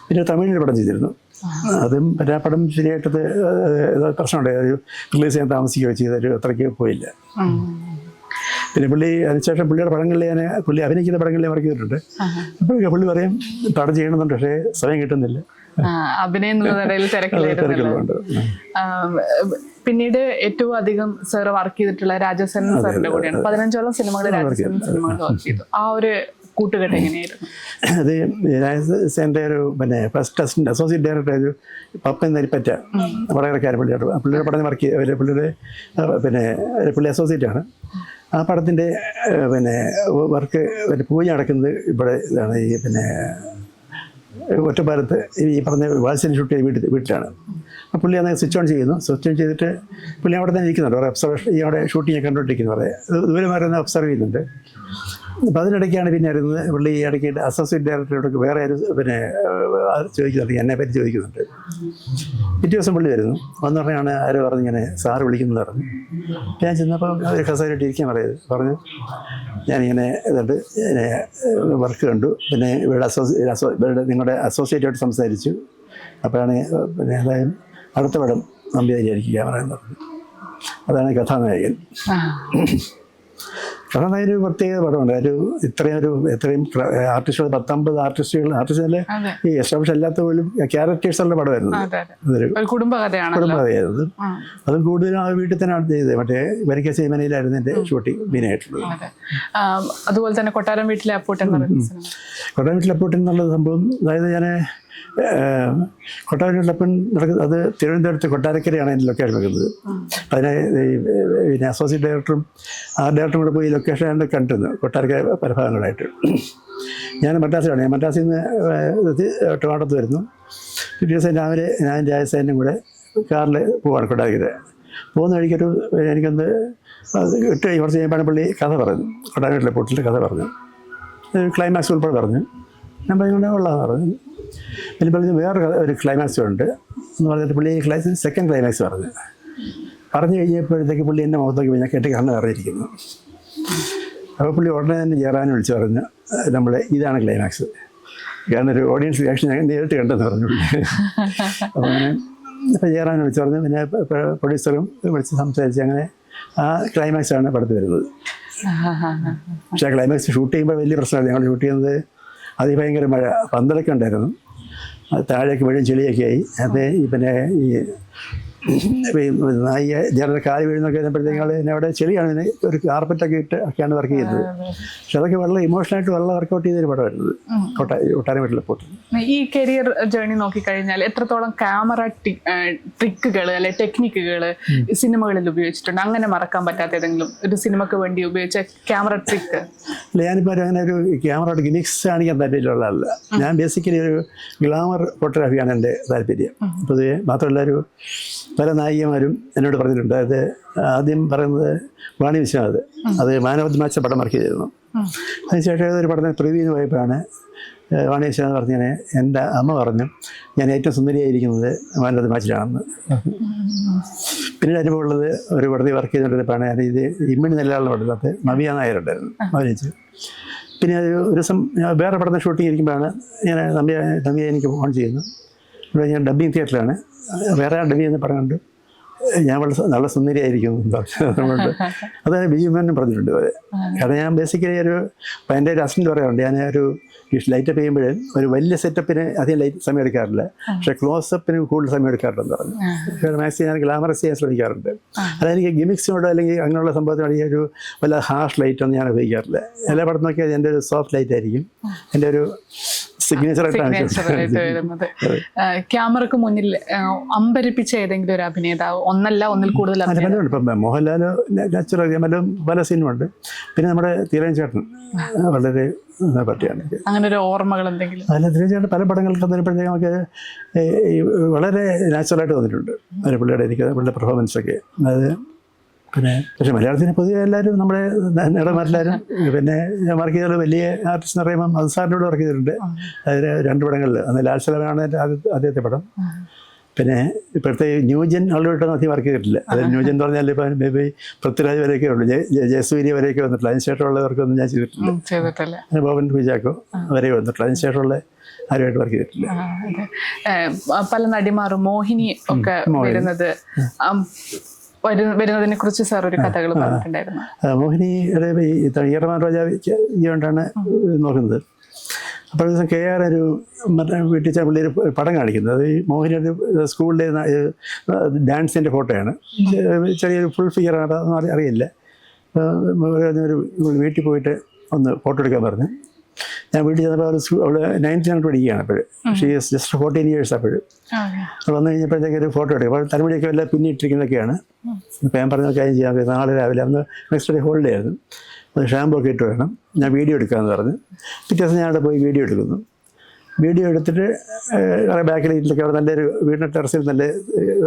പിന്നെ തമിഴിൽ പടം ചെയ്തിരുന്നു. അതും ആ പടം ശരിയായിട്ടത് പ്രശ്നമുണ്ടായി, റിലീസ് ചെയ്യാൻ താമസിക്കുകയോ ചെയ്തൊരു അത്രയ്ക്ക് പോയില്ല. പിന്നെ പുള്ളി അതിനുശേഷം പുള്ളിയുടെ പടങ്ങളിൽ പുള്ളി അഭിനയിക്കുന്ന പടങ്ങളിൽ വർക്ക് ചെയ്തിട്ടുണ്ട്. അപ്പോഴൊക്കെ പുള്ളി പറയും പടം ചെയ്യണമെന്നുണ്ട്, പക്ഷേ സമയം കിട്ടുന്നില്ല, തിരക്കുകളുണ്ട്. പിന്നീട് ഏറ്റവും അധികം സാർ വർക്ക് ചെയ്തിട്ടുള്ള രാജസേൻ സാറിന്റെ കൂടെയാണ്. 15ഓളം സിനിമകൾ രാജസേൻ സിനിമകൾ വർക്ക് ചെയ്തു. ആ ഒരു കൂട്ടുകെട്ട് എങ്ങനെയായിരുന്നു? അത് രാജസേൻ്റെ ഒരു പിന്നെ ഫസ്റ്റ് അസിസ്റ്റന്റ് അസോസിയേറ്റ് ഡയറക്ടർ ഒരു പപ്പൻ നരിപ്പറ്റ വടകരക്കാരൻ പുള്ളിയുടെ പടം വർക്ക് ചെയ്ത് പുള്ളിയുടെ പിന്നെ പുള്ളി അസോസിയേറ്റ് ആണ്. ആ പടത്തിൻ്റെ പിന്നെ വർക്ക് പിന്നെ പൂജ നടക്കുന്നത് ഇവിടെ ഇതാണ്, ഈ പിന്നെ ഒറ്റപ്പാലത്ത് ഈ പറഞ്ഞ വാത്സല്യം ഷൂട്ട് ചെയ്ത് വീട്ടിലാണ്. അപ്പോൾ പുള്ളി അന്ന് സ്വിച്ച് ഓൺ ചെയ്യുന്നു. സ്വിച്ച് ഓൺ ചെയ്തിട്ട് പുള്ളി അവിടെ തന്നെ ഇരിക്കുന്നുണ്ട്, അവിടെ ഒബ്സർവേഷൻ ഈ അവിടെ ഷൂട്ടിങ് കണ്ടുകൊണ്ടിരിക്കുന്നു, പറയാം ദൂരെ മാറുന്ന ഒബ്സർവ് ചെയ്യുന്നുണ്ട്. അപ്പോൾ അതിനിടയ്ക്കാണ് പിന്നെ അറിയുന്നത് പുള്ളി ഈ ഇടയ്ക്ക് അസോസിയേറ്റ് ഡയറക്ടറോട് വേറെ ഒരു പിന്നെ ചോദിക്കുന്നുണ്ട്, എന്നെ പറ്റി ചോദിക്കുന്നുണ്ട്. പിറ്റേ ദിവസം പുള്ളി വരുന്നു, വന്നു പറഞ്ഞാണ് ആരോ പറഞ്ഞിങ്ങനെ സാറ് വിളിക്കുന്നത് പറഞ്ഞു. ഞാൻ ചെന്നപ്പോൾ അവർ കസേരയിട്ട് ഇരിക്കാൻ പറഞ്ഞു ഞാനിങ്ങനെ ഇതുണ്ട് വർക്ക് കണ്ടു, പിന്നെ ഇവിടെ നിങ്ങളുടെ അസോസിയേറ്റായിട്ട് സംസാരിച്ചു. അപ്പോഴാണ് പിന്നെ അതായത് അടുത്ത പടം നമ്പ്യാരിയായിരിക്കും ക്യാമറ എന്ന് പറഞ്ഞു. അതാണ് കഥാനായകൻ. കഥാനായകൻ ഒരു പ്രത്യേക പടമുണ്ട്. എത്രയും ആർട്ടിസ്റ്റുകൾ 19 ആർട്ടിസ്റ്റുകളെ ഈ എസ്റ്റാബ്ലിഷ് അല്ലാത്ത പോലും ക്യാരക്ടേഴ്സുള്ള പടമായിരുന്നു. അതൊരു കുടുംബകഥയായിരുന്നു. അതും കൂടുതലും ആ വീട്ടിൽ തന്നെയാണ് ചെയ്തത്. മറ്റേ വരിക്ക സീമനയിലായിരുന്നു എൻ്റെ ഷൂട്ടിങ് മെയിനായിട്ടുള്ളത്. അതുപോലെ തന്നെ കൊട്ടാരം വീട്ടിലെ അപ്പൂട്ടൻ എന്നുള്ള സംഭവം, അതായത് ഞാൻ കൊട്ടാരക്കരപ്പൻ നടക്കുന്നത് അത് തിരുവനന്തപുരത്ത് കൊട്ടാരക്കരയാണ് എൻ്റെ ലൊക്കേഷൻ വെക്കുന്നത്. അതിനെ പിന്നെ അസോസിയേറ്റ് ഡയറക്ടറും ഡയറക്ടറും കൂടെ പോയി ലൊക്കേഷൻ കണ്ടിരുന്നു കൊട്ടാരക്കര പല ഭാഗങ്ങളായിട്ട്. ഞാൻ മദ്രാസിലാണ്. ഞാൻ മദ്രാസിൽ നിന്ന് ട്രിവാൻഡ്രത്ത് വരുന്നു. പിറ്റേ ദിവസം രാവിലെ ഞാൻ രാജസേനും കൂടെ കാറിൽ പോവാണ് കൊട്ടാരക്കര. പോകുന്ന വഴിക്കൊരു എനിക്കൊന്ന് 8 വർഷം കഴിയുമ്പോൾ പുള്ളി കഥ പറഞ്ഞു, കൊട്ടാരക്കരയിലെ പൊട്ടിലെ കഥ പറഞ്ഞു, ക്ലൈമാക്സ് ഉൾപ്പെടെ പറഞ്ഞു. ഞാൻ പറഞ്ഞുകൊണ്ട് ഉള്ളതെന്ന് പറഞ്ഞു. പിന്നെ പറഞ്ഞ് വേറെ ഒരു ക്ലൈമാക്സ് ഉണ്ട് എന്ന് പറഞ്ഞിട്ട് പുള്ളി സെക്കൻഡ് ക്ലൈമാക്സ് പറഞ്ഞു. പറഞ്ഞു കഴിഞ്ഞപ്പോഴത്തേക്ക് പുള്ളി എൻ്റെ മുഖത്തേക്ക് ഞാൻ കേട്ട് കണ്ണ് അറിയിരിക്കുന്നു. അപ്പോൾ പുള്ളി ഉടനെ തന്നെ ജയറാനെ വിളിച്ച് പറഞ്ഞു, നമ്മൾ ഇതാണ് ക്ലൈമാക്സ്, കാരണം ഒരു ഓഡിയൻസ് റിയാക്ഷൻ ഞാൻ നേരിട്ട് കണ്ടെന്ന് പറഞ്ഞു. അപ്പോൾ അങ്ങനെ ഇപ്പോൾ ജയറാനെ വിളിച്ച് പറഞ്ഞു, പിന്നെ പ്രൊഡ്യൂസറും വിളിച്ച് സംസാരിച്ച് അങ്ങനെ ആ ക്ലൈമാക്സാണ് പടത്ത് വരുന്നത്. പക്ഷേ ആ ക്ലൈമാക്സ് ഷൂട്ട് ചെയ്യുമ്പോൾ വലിയ പ്രശ്നമാണ്. ഞങ്ങൾ ഷൂട്ട് ചെയ്യുന്നത് അതിഭയങ്കര മഴ, പന്തലൊക്കെ ഉണ്ടായിരുന്നു, താഴേക്ക് വീഴും ചെളിയൊക്കെ ആയി. അത് പിന്നെ ഈ നായി ജനറൽ കാല് വീഴുന്നൊക്കെ വരുമ്പോഴത്തേക്കും എന്നെ അവിടെ ചെളിയാണ്, ഒരു കാർപ്പറ്റൊക്കെ ഇട്ട് ഒക്കെയാണ് വർക്ക് ചെയ്യുന്നത്. പക്ഷെ അതൊക്കെ വളരെ ഇമോഷണലായിട്ട് വളരെ വർക്കൗട്ട് ചെയ്തൊരു പടമായിരുന്നത് ഒട്ടാരം വീട്ടിലെ പോട്ട്. ഈ കരിയർ ജേർണി നോക്കിക്കഴിഞ്ഞാൽ എത്രത്തോളം ക്യാമറ ട്രിക്കുകൾ അല്ലെ ടെക്നിക്കുകൾ സിനിമകളിൽ ഉപയോഗിച്ചിട്ടുണ്ട്? അങ്ങനെ മറക്കാൻ പറ്റാത്ത ഏതെങ്കിലും ഒരു സിനിമക്ക് വേണ്ടി ഉപയോഗിച്ച ക്യാമറ ട്രിക്ക്? അല്ല, ഞാനിപ്പോൾ അങ്ങനെ ഒരു ക്യാമറ ഗിമിക്സ് കാണിക്കാൻ താല്പര്യമുള്ള ആളല്ല. ഞാൻ ബേസിക്കലി ഒരു ഗ്ലാമർ ഫോട്ടോഗ്രാഫിയാണ് എൻ്റെ താല്പര്യം. പൊതുവെ മാത്രമല്ല, ഒരു പല നായികമാരും എന്നോട് പറഞ്ഞിട്ടുണ്ട്. അത് ആദ്യം പറയുന്നത് വാണി വിശ്വനാഥ്, അത് മാൻ ഓഫ് ദി മാച്ച് പടം വർക്ക് ചെയ്തിരുന്നു. അതിനുശേഷം ഒരു പടത്തിന് പ്രിവ്യൂവിന് പോയപ്പോഴാണ് വാണി വിശ്വനാഥ് പറഞ്ഞാൽ എൻ്റെ അമ്മ പറഞ്ഞു ഞാൻ ഏറ്റവും സുന്ദരിയായിരിക്കുന്നത് മാൻ ഓഫ് ദി മാച്ചിലാണെന്ന്. പിന്നീട് അനുഭവമുള്ളത് ഒരു പടത്തിൽ വർക്ക് ചെയ്തുകൊണ്ടിരുന്നപ്പോഴാണ് ഇത് ഇമ്മിണി നെല്ലാളുടെ പടത്തിനകത്ത് നവ്യ നായരുണ്ടായിരുന്നു, അഭിനയിച്ചു. പിന്നെ ഒരു ദിവസം ഞാൻ വേറെ പടത്തിന് ഷൂട്ടിംഗ് ഇരിക്കുമ്പോഴാണ് ഞാൻ നവ്യ എനിക്ക് ഫോൺ ചെയ്യുന്നു. ഇവിടെ ഞാൻ ഡബ്ബിങ് തിയേറ്ററിലാണ്, വേറെ ഡബ് ചെയ്യുന്ന പടം കണ്ട് ഞാൻ നല്ല സുന്ദരിയായിരിക്കുന്നു അതുകൊണ്ട് അതായത് ബിജുമേനും പറഞ്ഞിട്ടുണ്ട് അവരെ. കാരണം ഞാൻ ബേസിക്കലി എൻ്റെ ഒരു അസിസ്റ്റൻ്റ് പറയാറുണ്ട്, ഞാൻ ഒരു ലൈറ്റപ്പ് ചെയ്യുമ്പോൾ ഒരു വലിയ സെറ്റപ്പിന് അധികം ലൈറ്റ് സമയം എടുക്കാറില്ല, പക്ഷേ ക്ലോസപ്പിന് കൂടുതൽ സമയം എടുക്കാറുണ്ടെന്ന് പറഞ്ഞു. മാക്സിമം ഞാൻ ഗ്ലാമറസ് ചെയ്യാൻ ശ്രമിക്കാറുണ്ട്. അതെനിക്ക് ഗിമിക്സിനോട് അല്ലെങ്കിൽ അങ്ങനെയുള്ള സംഭവത്തിനോട് ഈ ഒരു വല്ല ഹാർഷ് ലൈറ്റൊന്നും ഞാൻ ഉപയോഗിക്കാറില്ല. എല്ലാ പടം നോക്കിയാൽ എൻ്റെ ഒരു സോഫ്റ്റ് ലൈറ്റ് ആയിരിക്കും എൻ്റെ ഒരു സിഗ്നേച്ചറായിട്ട് വരുന്നത്. ക്യാമറക്ക് മുന്നിൽ അമ്പരിപ്പിച്ച ഏതെങ്കിലും ഒരു അഭിനേതാവ്, ഒന്നല്ല ഒന്നിൽ കൂടുതൽ? ഇപ്പം മോഹൻലാൽ നാച്ചുറൽ പല സിനിമയുണ്ട്. പിന്നെ നമ്മുടെ തീരൻ ചേട്ടൻ വളരെ പറ്റിയാണ്. അങ്ങനെ ഒരു ഓർമ്മകൾ എന്തെങ്കിലും? അല്ല, തീരൻ ചേട്ടൻ പല പടങ്ങളിൽ തന്നപ്പോഴത്തേക്കും നമുക്ക് വളരെ നാച്ചുറലായിട്ട് തോന്നിയിട്ടുണ്ട് പുള്ളിയുടെ പുള്ളിയുടെ പെർഫോമൻസൊക്കെ. അതായത് പിന്നെ പക്ഷേ മലയാളത്തിന് പൊതുവെ എല്ലാവരും നമ്മുടെ നടന്മാരെല്ലാവരും പിന്നെ വർക്ക് ചെയ്ത വലിയ ആർട്ടിസ്റ്റ് എന്ന് പറയുമ്പം മധുസാറിനോട് വർക്ക് ചെയ്തിട്ടുണ്ട്. അതിൽ 2 പടങ്ങളിൽ, അന്ന് ലാൽ സലമാണ് ആദ്യത്തെ പടം. പിന്നെ ഇപ്പോഴത്തെ ന്യൂജൻ ആളുമായിട്ടൊന്നും അധികം വർക്ക് ചെയ്തിട്ടില്ല. അത് ന്യൂജൻ എന്ന് പറഞ്ഞാൽ ഇപ്പം മേ ബി പൃഥ്വിരാജ് വരെയൊക്കെ ഉള്ളൂ, ജയസൂര്യ വരെയൊക്കെ വന്നിട്ടില്ല. അതിനുശേഷമുള്ളവർക്കൊന്നും ഞാൻ ചെയ്തിട്ടില്ല. ബോബൻ കുര്യാക്കോ വരെ വന്നിട്ടില്ല. അതിനുശേഷമുള്ള ആരുമായിട്ട് വർക്ക് ചെയ്തിട്ടില്ല. പല നടിമാരും മോഹിനി ഒക്കെ വരുന്നതിനെ കുറിച്ച് സാർ ഒരു കഥകൾ പറഞ്ഞിട്ടുണ്ടായിരുന്നു. മോഹിനിയുടെ ഈറമാൻ രാജാവിക്കൊണ്ടാണ് നോക്കുന്നത്. അപ്പോൾ ദിവസം KR ഒരു വീട്ടിൽ പുള്ളി ഒരു പടം കാണിക്കുന്നത്. അത് ഈ മോഹിനിയുടെ സ്കൂളിലെ ഡാൻസിൻ്റെ ഫോട്ടോയാണ്. ചെറിയൊരു ഫുൾ ഫിഗറാണ്, അതൊന്നും അറിയില്ല. ഒരു വീട്ടിൽ പോയിട്ട് ഒന്ന് ഫോട്ടോ എടുക്കാൻ പറഞ്ഞു. ഞാൻ വീട്ടിൽ ചെന്നപ്പോൾ അവള് 9th സ്റ്റാൻഡേർഡ് പഠിക്കുകയാണ്. അപ്പോൾ ഷീ ഈസ് ജസ്റ്റ് 14 years അപ്പോഴും. അപ്പോൾ വന്നു കഴിഞ്ഞപ്പോഴത്തേക്ക് ഒരു ഫോട്ടോ എടുക്കും. അപ്പോൾ തലമുടിയൊക്കെ എല്ലാം പിന്നിട്ടിരിക്കുന്നതൊക്കെയാണ്. അപ്പോൾ ഞാൻ പറഞ്ഞ കാര്യം ചെയ്യാം, നാളെ രാവിലെ അന്ന് നെക്സ്റ്റ് ഡേ ഹോളിഡേ ആയിരുന്നു, അത് ഷാമ്പൂ ഒക്കെ ഇട്ട് വേണം, ഞാൻ വീഡിയോ എടുക്കാമെന്ന് പറഞ്ഞു. പിറ്റേ ദിവസം ഞാൻ അവിടെ പോയി വീഡിയോ എടുക്കുന്നു. വീഡിയോ എടുത്തിട്ട് കുറേ ബാക്ക് ലൈറ്റിലൊക്കെ അവിടെ നല്ലൊരു വീടിൻ്റെ ടെറസിൽ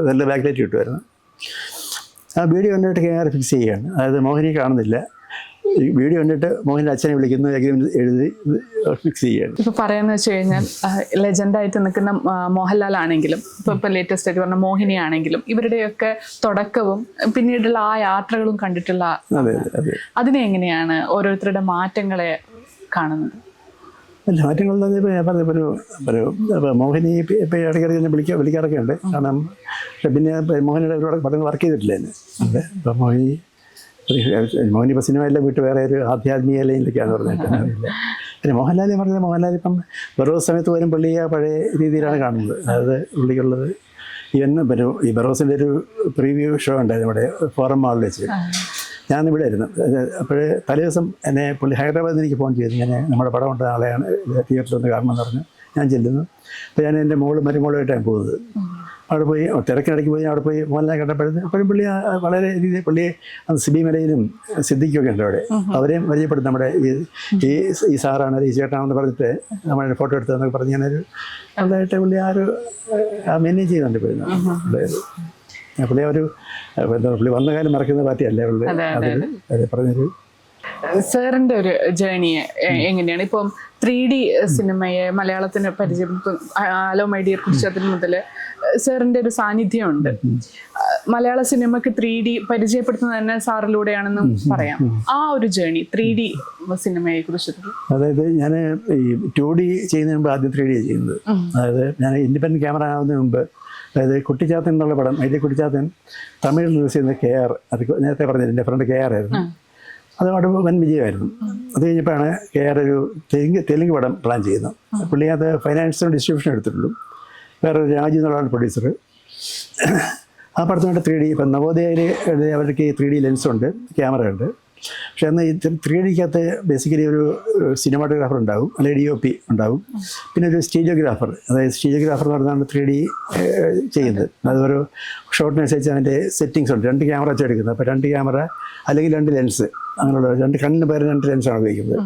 നല്ല ബാക്ക് ലൈറ്റ് കിട്ടുമായിരുന്നു. ആ വീഡിയോ കണ്ടിട്ട് KR ഫിക്സ് ചെയ്യുകയാണ്. അതായത് മോഹിനി കാണുന്നില്ല. ഈ വീഡിയോ കണ്ടിട്ട് മോഹൻ്റെ അച്ഛനെ വിളിക്കുന്നു, എഗ്രിമെന്റ് എഴുതി ഫിക്സ് ചെയ്യുകയാണ്. ഇപ്പോൾ പറയാന്ന് വെച്ച് കഴിഞ്ഞാൽ ലെജൻഡായിട്ട് നിൽക്കുന്ന മോഹൻലാൽ ആണെങ്കിലും ഇപ്പോൾ ലേറ്റസ്റ്റ് ആയിട്ട് പറഞ്ഞ മോഹിനി ആണെങ്കിലും ഇവരുടെയൊക്കെ തുടക്കവും പിന്നീടുള്ള ആ യാത്രകളും കണ്ടിട്ടുള്ള അതിനെ എങ്ങനെയാണ് ഓരോരുത്തരുടെ മാറ്റങ്ങളെ കാണുന്നത്? അല്ല, മാറ്റങ്ങളുള്ളത് ഇപ്പോൾ ഞാൻ പറഞ്ഞപ്പോൾ മോഹിനി ഇപ്പോൾ ഇടയ്ക്കിടയ്ക്ക് എന്നെ വിളിക്കാറൊക്കെ ഉണ്ട്. കാരണം പിന്നെ മോഹിനിയുടെ ഒരുപാട് പടങ്ങൾ വർക്ക് ചെയ്തിട്ടില്ല എന്നെ. അതെ, ഇപ്പോൾ മോഹിനി ഇപ്പോൾ സിനിമയെല്ലാം വിട്ട് വേറെ ഒരു ആധ്യാത്മിക ലൈനിലേക്കാണ് പറഞ്ഞിട്ട്. പിന്നെ മോഹൻലാൽ പറഞ്ഞത് മോഹൻലാൽ ഇപ്പം ബറോസ് സമയത്ത് പോലും പുള്ളിയെ പഴയ രീതിയിലാണ് കാണുന്നത്. അതായത് പുള്ളിക്കുള്ളത് പിന്നെ ഈ ബറോസിൻ്റെ ഒരു പ്രീവ്യൂ ഷോ ഉണ്ടായിരുന്നു ഇവിടെ ഫോറം മാളിൽ വെച്ച്. ഞാനിവിടെ ആയിരുന്നു. അപ്പോഴേ തലേ ദിവസം എന്നെ പുള്ളി ഹൈദരാബാദിൽ നിന്ന് എനിക്ക് ഫോൺ ചെയ്തു, ഇങ്ങനെ നമ്മുടെ പടം കൊണ്ട് നാളെയാണ് തിയേറ്ററിൽ ഒന്ന് കാണണമെന്ന് പറഞ്ഞു. ഞാൻ ചെല്ലുന്നു. അപ്പോൾ ഞാൻ എൻ്റെ മരുമോളുമായിട്ടാണ് പോകുന്നത്. അവിടെ പോയി തിരക്കിനിടയ്ക്ക് പോയി അവിടെ പോയി മോഹൻലാൽ കണ്ടപ്പോഴത്തേക്കും അപ്പോഴും പുള്ളി വളരെ രീതിയിൽ പുള്ളിയെ സിബി മലയിലും സിദ്ദിഖൊക്കെ ഉണ്ട് അവിടെ, അവരെയും പരിചയപ്പെടുത്തും. നമ്മുടെ ഈ സാറാണ് ഈ ചേട്ടനാണെന്ന് പറഞ്ഞിട്ട് നമ്മുടെ ഫോട്ടോ എടുത്തതെന്നൊക്കെ പറഞ്ഞ് ഞാനൊരു നല്ലതായിട്ട് പുള്ളി മെയിൻറ്റെയിൻ ചെയ്യുന്നുണ്ട് ഇപ്പോഴും. പുള്ളി പുള്ളി വന്ന കാലം മറക്കുന്ന പാർട്ടിയല്ലേ പുള്ളി. അത് പറഞ്ഞൊരു സാറിന്റെ ഒരു ജേണി എങ്ങനെയാണ്? ഇപ്പം 3D സിനിമയെ മലയാളത്തിന് പരിചയം ഹലോ മൈ ഡിയർ കുറിച്ചതിന് മുതൽ സാറിന്റെ ഒരു സാന്നിധ്യമുണ്ട്. മലയാള സിനിമയ്ക്ക് 3D പരിചയപ്പെടുത്തുന്നത് തന്നെ സാറിലൂടെയാണെന്നും പറയാം. ആ ഒരു ജേണി 3D സിനിമയെ കുറിച്ച്. അതായത് ഞാൻ ഈ 2D ചെയ്യുന്നതിന് മുമ്പ് ആദ്യം 3D ചെയ്യുന്നത്. അതായത് ഞാൻ ഇൻഡിപെൻഡൻറ്റ് ക്യാമറ ആവുന്നതിന് മുമ്പ്, അതായത് കുട്ടിച്ചാത്തൻ എന്നുള്ള പടം, അതിൽ കുട്ടിച്ചാത്തൻ തമിഴിൽ റിലീസ് ചെയ്യുന്ന KR, അത് നേരത്തെ പറഞ്ഞത് എൻ്റെ ഫ്രണ്ട് KR ആയിരുന്നു. അത് അവിടെ വൻ വിജയമായിരുന്നു. അത് കഴിഞ്ഞപ്പോഴാണ് KR ഒരു തെലുങ്ക് പടം പ്ലാൻ ചെയ്യുന്നത്. പുള്ളി അത് ഫൈനാൻസും ഡിസ്ട്രിബ്യൂഷൻ എടുത്തിട്ടുള്ളൂ. വേറൊരു രാജു എന്നുള്ളതാണ് പ്രൊഡ്യൂസർ. ആ പടത്തിനായിട്ട് 3D, ഇപ്പം നവോദയയിൽ അവർക്ക് 3D ലെൻസുണ്ട്, ക്യാമറ ഉണ്ട്. പക്ഷേ എന്നാൽ ഈ 3Dക്കകത്ത് ബേസിക്കലി ഒരു സിനിമാറ്റോഗ്രാഫർ ഉണ്ടാവും, അല്ലെങ്കിൽ DOP ഉണ്ടാവും, പിന്നെ ഒരു സ്റ്റീരിയോഗ്രാഫർ. അതായത് സ്റ്റീരിയോഗ്രാഫർ എന്ന് പറഞ്ഞാൽ 3D ചെയ്യുന്നത്. അതൊരു ഷോട്ടിനനുസരിച്ച് അതിൻ്റെ സെറ്റിങ്സ് ഉണ്ട്. 2 ക്യാമറ വെച്ച് എടുക്കുന്നത്. അപ്പോൾ 2 ക്യാമറ അല്ലെങ്കിൽ 2 ലെൻസ്, അങ്ങനെയുള്ള 2 കണ്ണിന് പകരം 2 ലെൻസാണ് ഉപയോഗിക്കുന്നത്.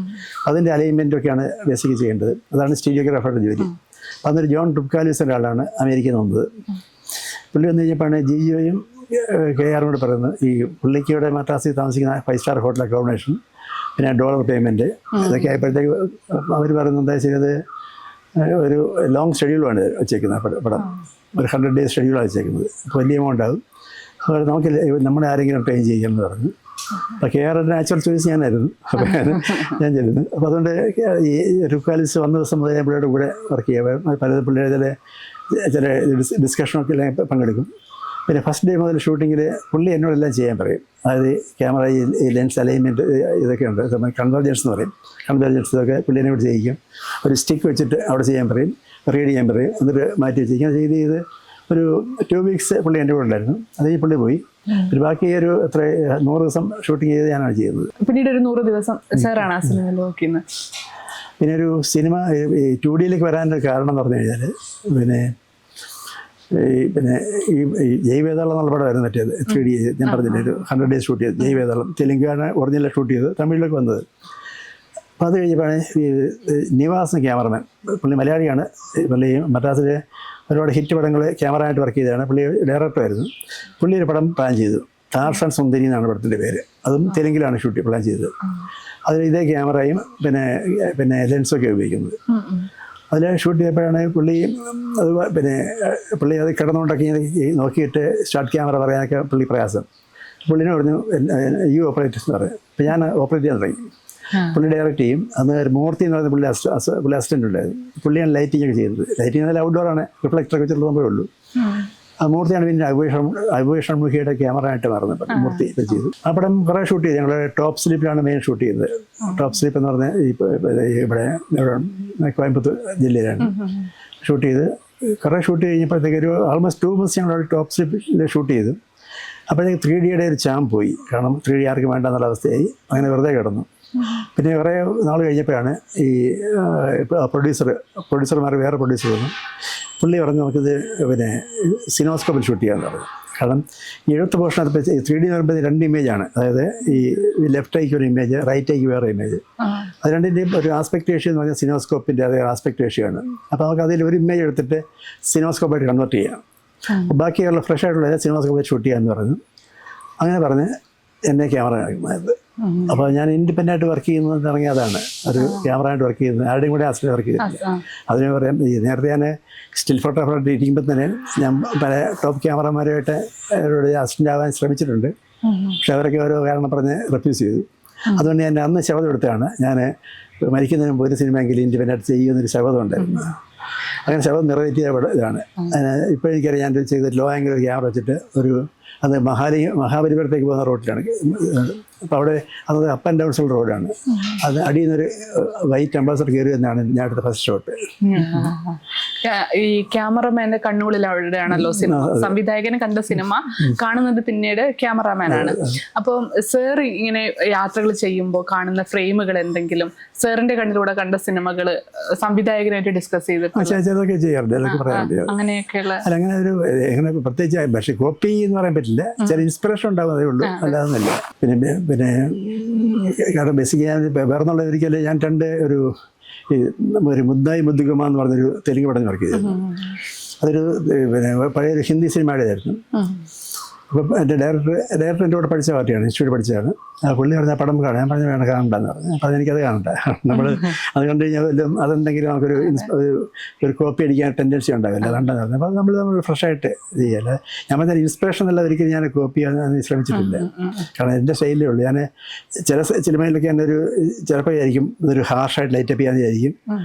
അതിൻ്റെ അലൈൻമെൻറ്റൊക്കെയാണ് ബേസിക്കലി ചെയ്യേണ്ടത്. അതാണ് സ്റ്റീരിയോഗ്രാഫറുടെ ജോലി. അപ്പോൾ അന്നൊരു ജോൺ ട്രിപ്കാലിസ് ഒരാളാണ് അമേരിക്കയിൽ നിന്ന് വന്നത്. പുള്ളി വന്നു കഴിഞ്ഞപ്പോഴാണ് ജിയോയും KR കൂടെ പറയുന്നത്, ഈ പുള്ളിക്ക് ഇവിടെ മദ്രാസിൽ താമസിക്കുന്ന 5 സ്റ്റാർ ഹോട്ടൽ അക്കോമഡേഷൻ, പിന്നെ $, പേയ്മെൻറ്റ്, ഇതൊക്കെ ആയപ്പോഴത്തേക്ക് അവർ പറയുന്നത് എന്താ വെച്ചാൽ ഒരു ലോങ് ഷെഡ്യൂളാണ് വെച്ചേക്കുന്നത്. പടം ഒരു 100 days ഷെഡ്യൂളാണ് വെച്ചേക്കുന്നത്. അപ്പോൾ വലിയ എമൗണ്ട് ആകും. അപ്പോൾ നമുക്ക് നമ്മളെ ആരെങ്കിലും ട്രെയിൻ ചെയ്യാമെന്ന് പറഞ്ഞു. അപ്പോൾ KR നാച്ചുറൽ ചോയ്സ് ഞാനായിരുന്നു. അപ്പോൾ ഞാൻ ചെല്ലുന്നു. അപ്പോൾ അതുകൊണ്ട് ഈ റുക്കാലിസ് വന്ന ദിവസം മുതൽ ഞാൻ പുള്ളിയുടെ കൂടെ വർക്ക് ചെയ്യുക. പല പുള്ളിയുടെ ചില ഡിസ്കഷനൊക്കെ പങ്കെടുക്കും. പിന്നെ ഫസ്റ്റ് ഡേ മുതൽ ഷൂട്ടിങ്ങിൽ പുള്ളി എന്നോടെല്ലാം ചെയ്യാൻ പറയും. അതായത് ക്യാമറ, ഈ ലെൻസ് അലൈൻമെൻറ്റ്, ഇതൊക്കെ ഉണ്ട്. കൺവെർജൻസ് എന്ന് പറയും. കൺവെർജൻസ് ഇതൊക്കെ പുള്ളി എന്നോട് ചെയ്യിക്കും. ഒരു സ്റ്റിക്ക് വെച്ചിട്ട് അവിടെ ചെയ്യാൻ പറയും, റീഡ് ചെയ്യാൻ പറയും, എന്നിട്ട് മാറ്റി വെച്ചിരിക്കും. ചെയ്ത് ഒരു 2 weeks പുള്ളി എൻ്റെ കൂടെ ഉണ്ടായിരുന്നു. അത് ഈ പുള്ളി പോയി. ഒരു ബാക്കി ഒരു 100 ദിവസം ഷൂട്ടിങ് ചെയ്ത് ഞാനാണ് ചെയ്യുന്നത്. പിന്നീട് ഒരു 100 ദിവസം സാറാണ് ആ സിനിമയിൽ നോക്കുന്നത്. പിന്നെ ഒരു സിനിമ ഈ 2Dയിലേക്ക് വരാനൊരു കാരണം എന്ന് പറഞ്ഞു കഴിഞ്ഞാൽ, ഈ ജൈവേതാളം എന്നുള്ള പടമായിരുന്നു മറ്റേത് 3D. ഞാൻ പറഞ്ഞില്ലേ, ഒരു 100 days ഷൂട്ട് ചെയ്ത് ജൈവേതാളം. തെലുങ്കാണ് ഒറിജിനൽ ഷൂട്ട് ചെയ്ത് തമിഴിലേക്ക് വന്നത്. അപ്പോൾ അത് കഴിഞ്ഞപ്പോഴാണ് ഈ നിവാസ് ക്യാമറമാൻ, പുള്ളി മലയാളിയാണ്. പുള്ളി മദ്രാസിൽ ഒരുപാട് ഹിറ്റ് പടങ്ങൾ ക്യാമറ ആയിട്ട് വർക്ക് ചെയ്തതാണ്. പുള്ളി ഡയറക്ടറായിരുന്നു. പുള്ളി ഒരു പടം പ്ലാൻ ചെയ്തു, ടാർസൻ സുന്ദരി എന്നാണ് പടത്തിൻ്റെ പേര്. അതും തെലുങ്കിലാണ് പ്ലാൻ ചെയ്തത്. അതിൽ ഇതേ ക്യാമറയും പിന്നെ ലെൻസൊക്കെ ഉപയോഗിക്കുന്നത്. അതിൽ ഷൂട്ട് ചെയ്തപ്പോഴാണ് പുള്ളി അത് കിടന്നുകൊണ്ടൊക്കെ നോക്കിയിട്ട് സ്റ്റാർട്ട് ക്യാമറ പറയാനൊക്കെ പുള്ളി പ്രയാസം. പുള്ളിനെ പറഞ്ഞു യു ഓപ്പറേറ്റേഴ്സ് എന്ന് പറയും. അപ്പോൾ ഞാൻ ഓപ്പറേറ്റ് ചെയ്യാൻ തുടങ്ങി. പുള്ളി ഡയറക്റ്റ് ചെയ്യും. അന്ന് മൂർത്തി എന്ന് പറയുന്ന പുള്ളി അസിസ്റ്റൻ്റ് ഉണ്ടായിരുന്നു. പുള്ളിയാണ് ലൈറ്റിംഗ് ഒക്കെ ചെയ്യുന്നത്. ലൈറ്റിംഗ് എന്നാൽ ഔട്ട്ഡോറാണ്, റിഫ്ലക്ടറൊക്കെ വെച്ചിട്ടുള്ള സംഭവമേ ഉള്ളൂ. ആ മൂർത്തിയാണ് പിന്നെ അഭിഷേക് മുഖിയുടെ ക്യാമറ ആയിട്ട് മാറുന്നത്. മൂർത്തി ഇത് ചെയ്തു. ആ പടം കുറേ ഷൂട്ട് ചെയ്തു. ഞങ്ങൾ ടോപ്പ് സ്ലിപ്പിലാണ് മെയിൻ ഷൂട്ട് ചെയ്യുന്നത്. ടോപ്പ് സ്ലിപ്പ് എന്ന് പറഞ്ഞാൽ ഇവിടെ കോയമ്പത്തൂർ ജില്ലയിലാണ് ഷൂട്ട് ചെയ്ത്. കുറേ ഷൂട്ട് കഴിഞ്ഞപ്പോഴത്തേക്ക് ഒരു ആൾമോസ്റ്റ് 2 months ഞങ്ങൾ ടോപ്പ് സ്ലിപ്പിൽ ഷൂട്ട് ചെയ്തു. അപ്പോഴത്തേക്ക് 3Dയുടെ ഒരു ചാമ്പ് പോയി. കാരണം 3D ആർക്കും വേണ്ടെന്നുള്ള അവസ്ഥയായി. അങ്ങനെ വെറുതെ കിടന്നു. പിന്നെ കുറേ നാൾ കഴിഞ്ഞപ്പോഴാണ് ഈ പ്രൊഡ്യൂസർമാർ വേറെ പ്രൊഡ്യൂസർ വന്നു. പുള്ളി പറഞ്ഞു നമുക്കിത് സിനോസ്കോപ്പിൽ ഷൂട്ട് ചെയ്യാമെന്ന് പറഞ്ഞു. കാരണം 70 പോർഷനകത്ത് 3D എന്ന് പറയുമ്പോൾ 2 ഇമേജാണ്. അതായത് ഈ ലെഫ്റ്റ് ഐക്ക് ഒരു ഇമേജ്, റൈറ്റ് ഐക്ക് വേറെ ഇമേജ്. അത് രണ്ടിൻ്റെയും ഒരു ആസ്പെക്ട് റേഷ്യോ എന്ന് പറഞ്ഞാൽ സിനോസ്കോപ്പിൻ്റെ അതേ ആസ്പെക്ട് റേഷ്യോ ആണ്. അപ്പോൾ നമുക്ക് അതിൽ ഒരു ഇമേജ് എടുത്തിട്ട് സിനോസ്കോപ്പായിട്ട് കൺവേർട്ട് ചെയ്യാം. ബാക്കിയുള്ള ഫ്രഷ് ആയിട്ടുള്ള സിനോസ്കോപ്പായിട്ട് ഷൂട്ട് ചെയ്യാമെന്ന് പറഞ്ഞു. അങ്ങനെ പറഞ്ഞ് എന്നെ ക്യാമറ കാണിക്കുന്നത്. അപ്പോൾ ഞാൻ ഇൻഡിപെൻഡൻ്റ് ആയിട്ട് വർക്ക് ചെയ്യുന്നത് ഇറങ്ങി അതാണ് ഒരു ക്യാമറ ആയിട്ട് വർക്ക് ചെയ്യുന്നത്. ആരുടെയും കൂടെ അസിസ്റ്റൻ്റ് വർക്ക് ചെയ്തിട്ടില്ല. അതിന് പറയാം, നേരത്തെ ഞാൻ സ്റ്റിൽ ഫോട്ടോഗ്രാഫറായിട്ട് ഇരിക്കുമ്പോൾ തന്നെ ഞാൻ പല ടോപ്പ് ക്യാമറമാരുമായിട്ട് അവരോട് അസിസ്റ്റൻ്റ് ആവാൻ ശ്രമിച്ചിട്ടുണ്ട്. പക്ഷെ അവരൊക്കെ ഓരോ കാരണം പറഞ്ഞ് റെഫ്യൂസ് ചെയ്തു. അതുകൊണ്ട് ഞാൻ അന്ന് ശബ്ദം എടുത്തതാണ്. ഞാൻ മരിക്കുന്നതിന് മുമ്പ് ഒരു സിനിമയെങ്കിലും ഇൻഡിപെൻഡൻ്റ് ആയിട്ട് ചെയ്യുന്നൊരു ശബ്ദം ഉണ്ടായിരുന്നു. അങ്ങനെ ശബ്ദം നിറവേറ്റിയ ഇതാണ്. ഇപ്പോൾ എനിക്കറിയാം, ഞാൻ ചെയ്ത ലോ ആംഗിൾ ക്യാമറ വെച്ചിട്ട് അത് മഹാബലിപുരത്തേക്ക് പോകുന്ന റോഡിലാണ്. അപ്പോൾ അവിടെ അത് അപ്പ് ആൻഡ് ഡൗൺസുള്ള റോഡാണ്. അത് അടിയിൽ നിന്നൊരു വൈറ്റ് അംബാസഡർ കയറി എന്നാണ് ഞാൻ അടുത്ത ഫസ്റ്റ് ഷോട്ട്. ഈ ക്യാമറമാന്റെ കണ്ണുകളിൽ അവിടെയാണല്ലോ സിനിമ. സംവിധായകനെ കണ്ട സിനിമ കാണുന്നത് പിന്നീട് ക്യാമറാമാനാണ്. അപ്പം സാർ ഇങ്ങനെ യാത്രകൾ ചെയ്യുമ്പോൾ കാണുന്ന ഫ്രെയിമുകൾ എന്തെങ്കിലും സാറിന്റെ കണ്ണിലൂടെ കണ്ട സിനിമകൾ സംവിധായകനായിട്ട് ഡിസ്കസ് ചെയ്തിട്ടൊക്കെ ചെയ്യാറുണ്ട്. അങ്ങനെയൊക്കെയുള്ള അങ്ങനെ ഒരു എങ്ങനെ പ്രത്യേകിച്ച് പക്ഷേ കോപ്പി എന്ന് പറയാൻ പറ്റില്ല. ചില ഇൻസ്പിറേഷൻ ഉണ്ടാവും, അതേ ഉള്ളൂ, അല്ലാതൊന്നുമില്ല. പിന്നെ കാരണം ബേസിക്കലി ഞാൻ വേറെന്നുള്ള ഒരിക്കലും ഞാൻ ഒരു മുദ്ദായി മുദ്ദുഗമ എന്ന് പറഞ്ഞൊരു തെലുങ്ക് പടം വർക്ക് ചെയ്തിരുന്നു. അതൊരു പഴയൊരു ഹിന്ദി സിനിമയുടേതായിരുന്നു. അപ്പം എൻ്റെ ഡയറക്ടർ എൻ്റെ കൂടെ പഠിച്ച പാർട്ടിയാണ്, ഇൻസ്റ്റിറ്റ്യൂട്ട് പഠിച്ചതാണ്. പുള്ളി പറഞ്ഞ പടം കാണാം. ഞാൻ പറഞ്ഞു വേണം കാണണ്ടെന്ന് പറഞ്ഞു. അപ്പോൾ അതെനിക്കത് കാണണ്ട, നമ്മൾ അത് കണ്ടു കഴിഞ്ഞാൽ വല്ലതും അതെന്തെങ്കിലും നമുക്കൊരു ഒരു കോപ്പി അടിക്കാൻ ടെൻഡൻസി ഉണ്ടാവില്ല, അതുകൊണ്ടാണ് പറഞ്ഞത്. അപ്പോൾ നമ്മൾ ഫ്രഷായിട്ട് ചെയ്യല്ല. ഞാൻ പറഞ്ഞാൽ ഇൻസ്പിറേഷൻ എന്നുള്ള ഒരിക്കലും ഞാൻ കോപ്പി ചെയ്യാൻ ശ്രമിച്ചിട്ടില്ല. കാരണം എൻ്റെ സ്റ്റൈലേ ഉള്ളൂ. ഞാൻ ചില സിനിമയിലൊക്കെ എൻ്റെ ഒരു ചിലപ്പോൾ ആയിരിക്കും ഇതൊരു ഹാർഷായിട്ട് ലൈറ്റപ്പ് ചെയ്യാൻ വിചാരിക്കും.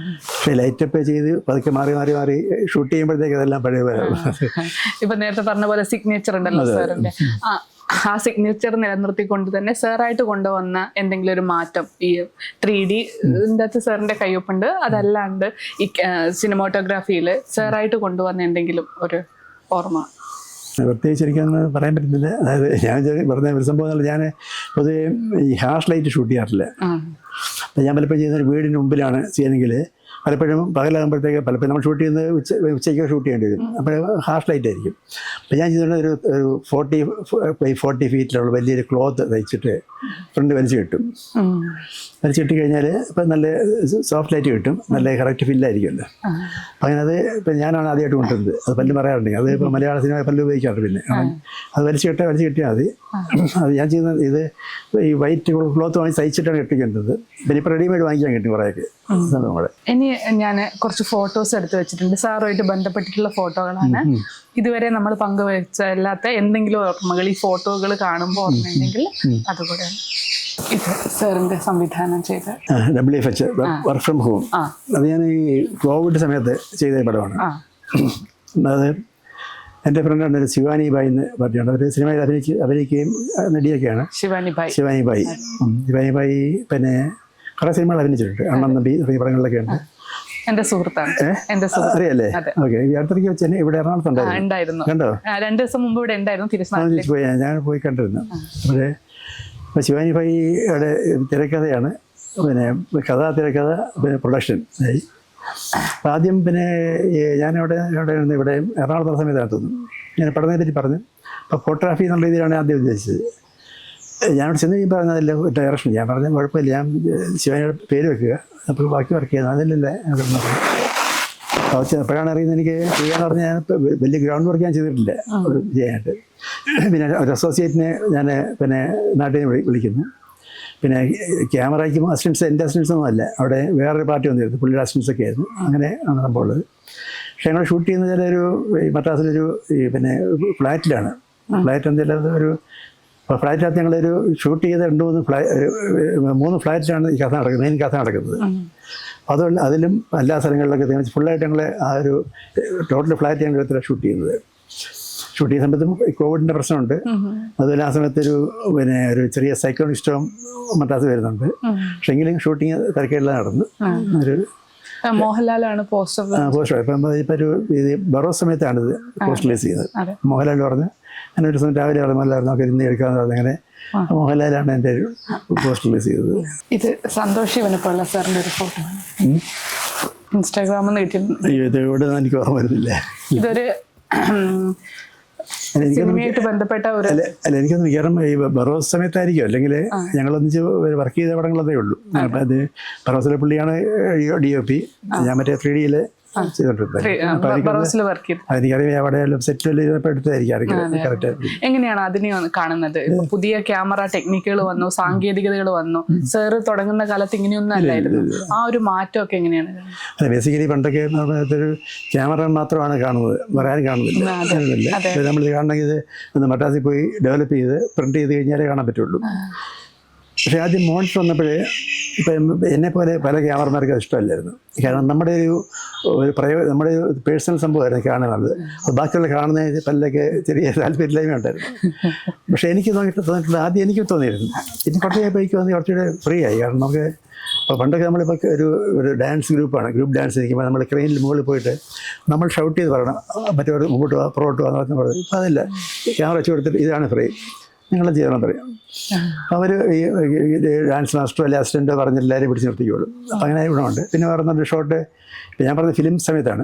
പക്ഷേ ലൈറ്റപ്പ് ചെയ്ത് പതുക്കെ മാറി മാറി മാറി ഷൂട്ട് ചെയ്യുമ്പോഴത്തേക്ക് അതെല്ലാം പഴയ പോലെ. ഇപ്പൊ നേരത്തെ പറഞ്ഞ പോലെ സിഗ്നേച്ചർ ഉണ്ടല്ലോ സാറിന്റെ, ആ സിഗ്നേച്ചർ നിലനിർത്തിക്കൊണ്ട് തന്നെ സാറായിട്ട് കൊണ്ടുവന്ന എന്തെങ്കിലും ഒരു മാറ്റം ഈ 3D അകത്ത് സാറിന്റെ കയ്യൊപ്പുണ്ട്, അതല്ലാണ്ട് ഈ സിനിമാറ്റോഗ്രാഫിയിൽ സാറായിട്ട് കൊണ്ടുവന്ന എന്തെങ്കിലും ഒരു ഓർമ്മ? പ്രത്യേകിച്ച് എനിക്കൊന്ന് പറയാൻ പറ്റുന്നില്ല. അതായത് ഞാൻ പറഞ്ഞ ഒരു സംഭവം, ഞാൻ പൊതുവെ ഈ ഹാഷ് ലൈറ്റ് ഷൂട്ട് ചെയ്യാറില്ല. അപ്പം ഞാൻ പലപ്പോഴും ചെയ്യുന്ന ഒരു വീടിന് മുമ്പിലാണ് ചെയ്യണമെങ്കിൽ പലപ്പോഴും പകലാകുമ്പോഴത്തേക്ക് പലപ്പോഴും നമ്മൾ ഷൂട്ട് ചെയ്യുന്നത് ഉച്ചയ്ക്ക് ഷൂട്ട് ചെയ്യേണ്ടി വരും. അപ്പോൾ ഹാഷ് ലൈറ്റ് ആയിരിക്കും. അപ്പോൾ ഞാൻ ചെയ്തിട്ട് ഒരു 40 ഫീറ്റിലുള്ള വലിയൊരു ക്ലോത്ത് തയ്ച്ചിട്ട് ഫ്രണ്ട് വലിച്ചു കിട്ടും. വലിച്ചിട്ട് കഴിഞ്ഞാൽ ഇപ്പം നല്ല സോഫ്റ്റ് ലൈറ്റ് കിട്ടും, നല്ല കറക്റ്റ് ഫില്ലായിരിക്കുമല്ലോ. അപ്പം അങ്ങനെ അത് ഇപ്പം ഞാനാണ് ആദ്യമായിട്ട് കൊണ്ടുവരുന്നത്. അത് പല്ല് പറയാറുണ്ട്, അത് ഇപ്പോൾ മലയാള സിനിമ പല്ല് ഉപയോഗിക്കാറുണ്ട്. പിന്നെ അത് വലിച്ചു കിട്ടിയാൽ മതി. അത് ഞാൻ ചെയ്യുന്നത് ഇത് ഈ വൈറ്റ് ക്ലോത്ത് വാങ്ങി തയ്ച്ചിട്ടാണ് കെട്ടിക്കേണ്ടത്. പിന്നെ ഇപ്പോൾ റെഡിമെയ്ഡ് വാങ്ങിക്കാൻ കിട്ടും കുറേയൊക്കെ നമ്മുടെ. ഇനി ഞാൻ കുറച്ച് ഫോട്ടോസ് എടുത്ത് വെച്ചിട്ടുണ്ട്, സാറുമായിട്ട് ബന്ധപ്പെട്ടിട്ടുള്ള ഫോട്ടോകളാണ്. ഇതുവരെ നമ്മൾ പങ്കുവെച്ചല്ലാത്ത എന്തെങ്കിലും ഓർമ്മകൾ ഈ ഫോട്ടോകൾ കാണുമ്പോൾ ഓർമ്മയുണ്ടെങ്കിൽ അതുകൂടെയാണ്. ഇത് സാറിന്റെ സംവിധാനം ചെയ്ത WFH വർക്ക് ഫ്രം ഹോം. അത് ഞാൻ ഈ കോവിഡ് സമയത്ത് ചെയ്ത പടമാണ്. അത് എൻ്റെ ഫ്രണ്ടാണ് ഒരു ശിവാനി ബായി എന്ന് പറഞ്ഞുകൊണ്ട് അവർ സിനിമയിൽ അഭിനയിക്കുകയും നടിയൊക്കെയാണ്. ശിവാനി ബായി പിന്നെ കുറേ സിനിമകൾ അഭിനയിച്ചിട്ടുണ്ട്. അണ്ണൻ നമ്പി തുടങ്ങിയ പടങ്ങളിലൊക്കെ ഉണ്ട്. എന്റെ സുഹൃത്താണ്. അറിയാലേ? ഓക്കെ. ഈ അടുത്തേക്ക് വെച്ച് തന്നെ ഇവിടെ എറണാകുളത്തുണ്ടായിരുന്നു. കണ്ടോ? 2 ദിവസം മുമ്പ് ഇവിടെ ഉണ്ടായിരുന്നു. ഞാൻ പോയി കണ്ടിരുന്നു. പക്ഷേ ഇപ്പോൾ ശിവാനി ഭായിയുടെ തിരക്കഥയാണ്, പിന്നെ തിരക്കഥ പിന്നെ പ്രൊഡക്ഷൻ ആയി. അപ്പം ആദ്യം പിന്നെ ഞാനിവിടെ ഇവിടെ എറണാകുളത്തുള്ള സമയത്താണ് തോന്നുന്നു ഞാൻ പഠനത്തെ പറ്റി പറഞ്ഞു. അപ്പോൾ ഫോട്ടോഗ്രാഫി എന്നുള്ള രീതിയിലാണ് ആദ്യം ഉദ്ദേശിച്ചത്. ഞാനിവിടെ ചെന്ന് കഴിയുമ്പോൾ പറഞ്ഞതില്ല ഡയറക്ഷൻ. ഞാൻ പറഞ്ഞ കുഴപ്പമില്ല, ഞാൻ ശിവാനിയുടെ പേര് വെക്കുക, അപ്പോൾ ബാക്കി വർക്ക് ചെയ്യുന്നത് അതിലല്ലേ. എപ്പോഴാണ് അറിയുന്നത് എനിക്ക് ചെയ്യാന്ന് പറഞ്ഞാൽ ഞാൻ വലിയ ഗ്രൗണ്ട് വർക്ക് ഞാൻ ചെയ്തിട്ടില്ല ചെയ്യാനായിട്ട്. പിന്നെ ഒരു അസോസിയേറ്റിനെ ഞാൻ പിന്നെ നാട്ടിൽ നിന്ന് വിളിക്കുന്നു. പിന്നെ ക്യാമറയ്ക്കും അസിസ്റ്റൻസ് എൻ്റെ അസിസ്റ്റൻസൊന്നും അല്ല, അവിടെ വേറൊരു പാർട്ടി വന്നിരുന്നു, പുള്ളിയുടെ അസിസ്റ്റൻസൊക്കെ ആയിരുന്നു. അങ്ങനെ ആണ് സംഭവം ഉള്ളത്. പക്ഷേ ഞങ്ങൾ ഷൂട്ട് ചെയ്യുന്നതിൽ ഒരു മദ്രാസിലൊരു പിന്നെ ഫ്ലാറ്റിലാണ്. ഫ്ലാറ്റ് എന്തെങ്കിലും ഒരു ഫ്ലാറ്റിനകത്ത് ഞങ്ങളൊരു ഷൂട്ട് ചെയ്ത 3 ഫ്ലാറ്റിലാണ് ഈ കഥ നടക്കുന്നത്, മെയിൻ കഥ നടക്കുന്നത്. അതുകൊണ്ട് അതിലും എല്ലാ സ്ഥലങ്ങളിലൊക്കെ ഫുള്ളായിട്ട് ഞങ്ങൾ ആ ഒരു ടോട്ടൽ ഫ്ലാറ്റ് ഞങ്ങൾ എടുത്തിട്ട് ഷൂട്ട് ചെയ്യുന്നത്. ഷൂട്ട് ചെയ്യുന്ന സമയത്തും കോവിഡിൻ്റെ പ്രശ്നമുണ്ട്. അതുപോലെ ആ സമയത്തൊരു പിന്നെ ഒരു ചെറിയ സൈക്ലോൺ സ്റ്റോം മദ്രാസ് വരുന്നുണ്ട്. പക്ഷെ എങ്കിലും ഷൂട്ടിങ് തിരക്കെല്ലാം നടന്നു. ഒരു മോഹൻലാലാണ് പോസ്റ്റർ. ഇപ്പം ഒരു ഇത് ബറോ സമയത്താണ് ഇത് പോസ്റ്ററൈസ് ചെയ്യുന്നത്. മോഹൻലാൽ പറഞ്ഞ് അങ്ങനെ ഒരു സമയത്ത് രാവിലെ മോഹൻലാൽ നമുക്ക് ഇന്ന് എടുക്കാമെന്ന് പറഞ്ഞ് അങ്ങനെ മോഹൻലാലാണ് എൻ്റെ ഒരു പോസ്റ്ററൈസ് ചെയ്തത്. ഇത് സന്തോഷ് ശിവനെപ്പോലുള്ള സാറിൻ്റെ ഒരു ഫോട്ടോ ഇൻസ്റ്റാഗ്രാമിൽ നിന്ന് കിട്ടിയിരുന്നു. ഇത് ഇവിടെ എനിക്ക് ഓർമ്മ വരുന്നില്ല. ഇതൊരു സിനിമയായിട്ട് ബന്ധപ്പെട്ട ഒരു അല്ല എനിക്കൊന്നും മിക്കവാറും ഈ ബറോസ് സമയത്തായിരിക്കും, അല്ലെങ്കിൽ ഞങ്ങളൊന്നിച്ച് വർക്ക് ചെയ്ത പടങ്ങളതേ ഉള്ളൂ. അപ്പം അത് ബറോസിലെ പുള്ളിയാണ് DOP, ഞാൻ മറ്റേ 3Dയിൽ ചെയ്തിട്ടുണ്ട്. എനിക്കറിയാം അവിടെ സെറ്റിൽ എടുത്തായിരിക്കും കറക്റ്റ്. എങ്ങനെയാണ് അതിനെ കാണുന്നത്? പുതിയ ക്യാമറ ടെക്നിക്കുകൾ വന്നു, സാങ്കേതികതകൾ വന്നു. സാറ് തുടങ്ങുന്ന കാലത്ത് ഇങ്ങനെയൊന്നും അല്ലായിരുന്നു. ആ ഒരു മാറ്റമൊക്കെ എങ്ങനെയാണ്? അതെ, ബേസിക്കലി പണ്ടൊക്കെ ഒരു ക്യാമറ മാത്രമാണ് കാണുന്നത്, വരാനും കാണുന്നില്ല. നമ്മൾ കാണണമെങ്കിൽ ഇത് ഒന്ന് മദ്രാസിൽ പോയി ഡെവലപ്പ് ചെയ്ത് പ്രിന്റ് ചെയ്ത് കഴിഞ്ഞാലേ കാണാൻ പറ്റുള്ളൂ. പക്ഷേ ആദ്യം മോണിറ്റർ വന്നപ്പോഴേ ഇപ്പം എന്നെപ്പോലെ പല ക്യാമറമാർക്കും അത് ഇഷ്ടമല്ലായിരുന്നു. കാരണം നമ്മുടെ നമ്മുടെ ഒരു പേഴ്സണൽ സംഭവമായിരുന്നു കാണുന്നത്. അത് ബാക്കിയുള്ള കാണുന്ന പലൊക്കെ ചെറിയ താല്പര്യമില്ലായ്മ ഉണ്ടായിരുന്നു. പക്ഷേ എനിക്ക് തോന്നിയിട്ടുണ്ട്, ആദ്യം എനിക്ക് തോന്നിയിരുന്നു. പിന്നെ കുറച്ച് എനിക്ക് തോന്നി കുറച്ചുകൂടെ ഫ്രീ ആയി. കാരണം നമുക്ക് ഇപ്പോൾ പണ്ടൊക്കെ നമ്മളിപ്പോൾ ഒരു ഡാൻസ് ഗ്രൂപ്പ് ഡാൻസ് ഇരിക്കുമ്പോൾ നമ്മൾ ക്രെയിനിൽ മുകളിൽ പോയിട്ട് നമ്മൾ ഷൗട്ട് ചെയ്ത് പറയണം, മറ്റൊരു മുമ്പോട്ട് പോകാം പുറകോട്ട് പോകാമെന്ന് പറഞ്ഞു. ഇപ്പോൾ അതല്ല, ക്യാമറ വെച്ച് കൊടുത്തിട്ട് ഇതാണ് ഫ്രീ, നിങ്ങളും ചെയ്യണം പറയും. അവർ ഈ ഡാൻസ് മാസ്റ്ററോ അല്ലെ അസിസ്റ്റൻറ്റോ പറഞ്ഞ് എല്ലാവരും പിടിച്ച് നിർത്തിക്കോളും. അപ്പം അങ്ങനെ ഗുണമുണ്ട്. പിന്നെ വേറെ നല്ലൊരു ഷോട്ട് ഇപ്പം ഞാൻ പറഞ്ഞ ഫിലിം സമയത്താണ്.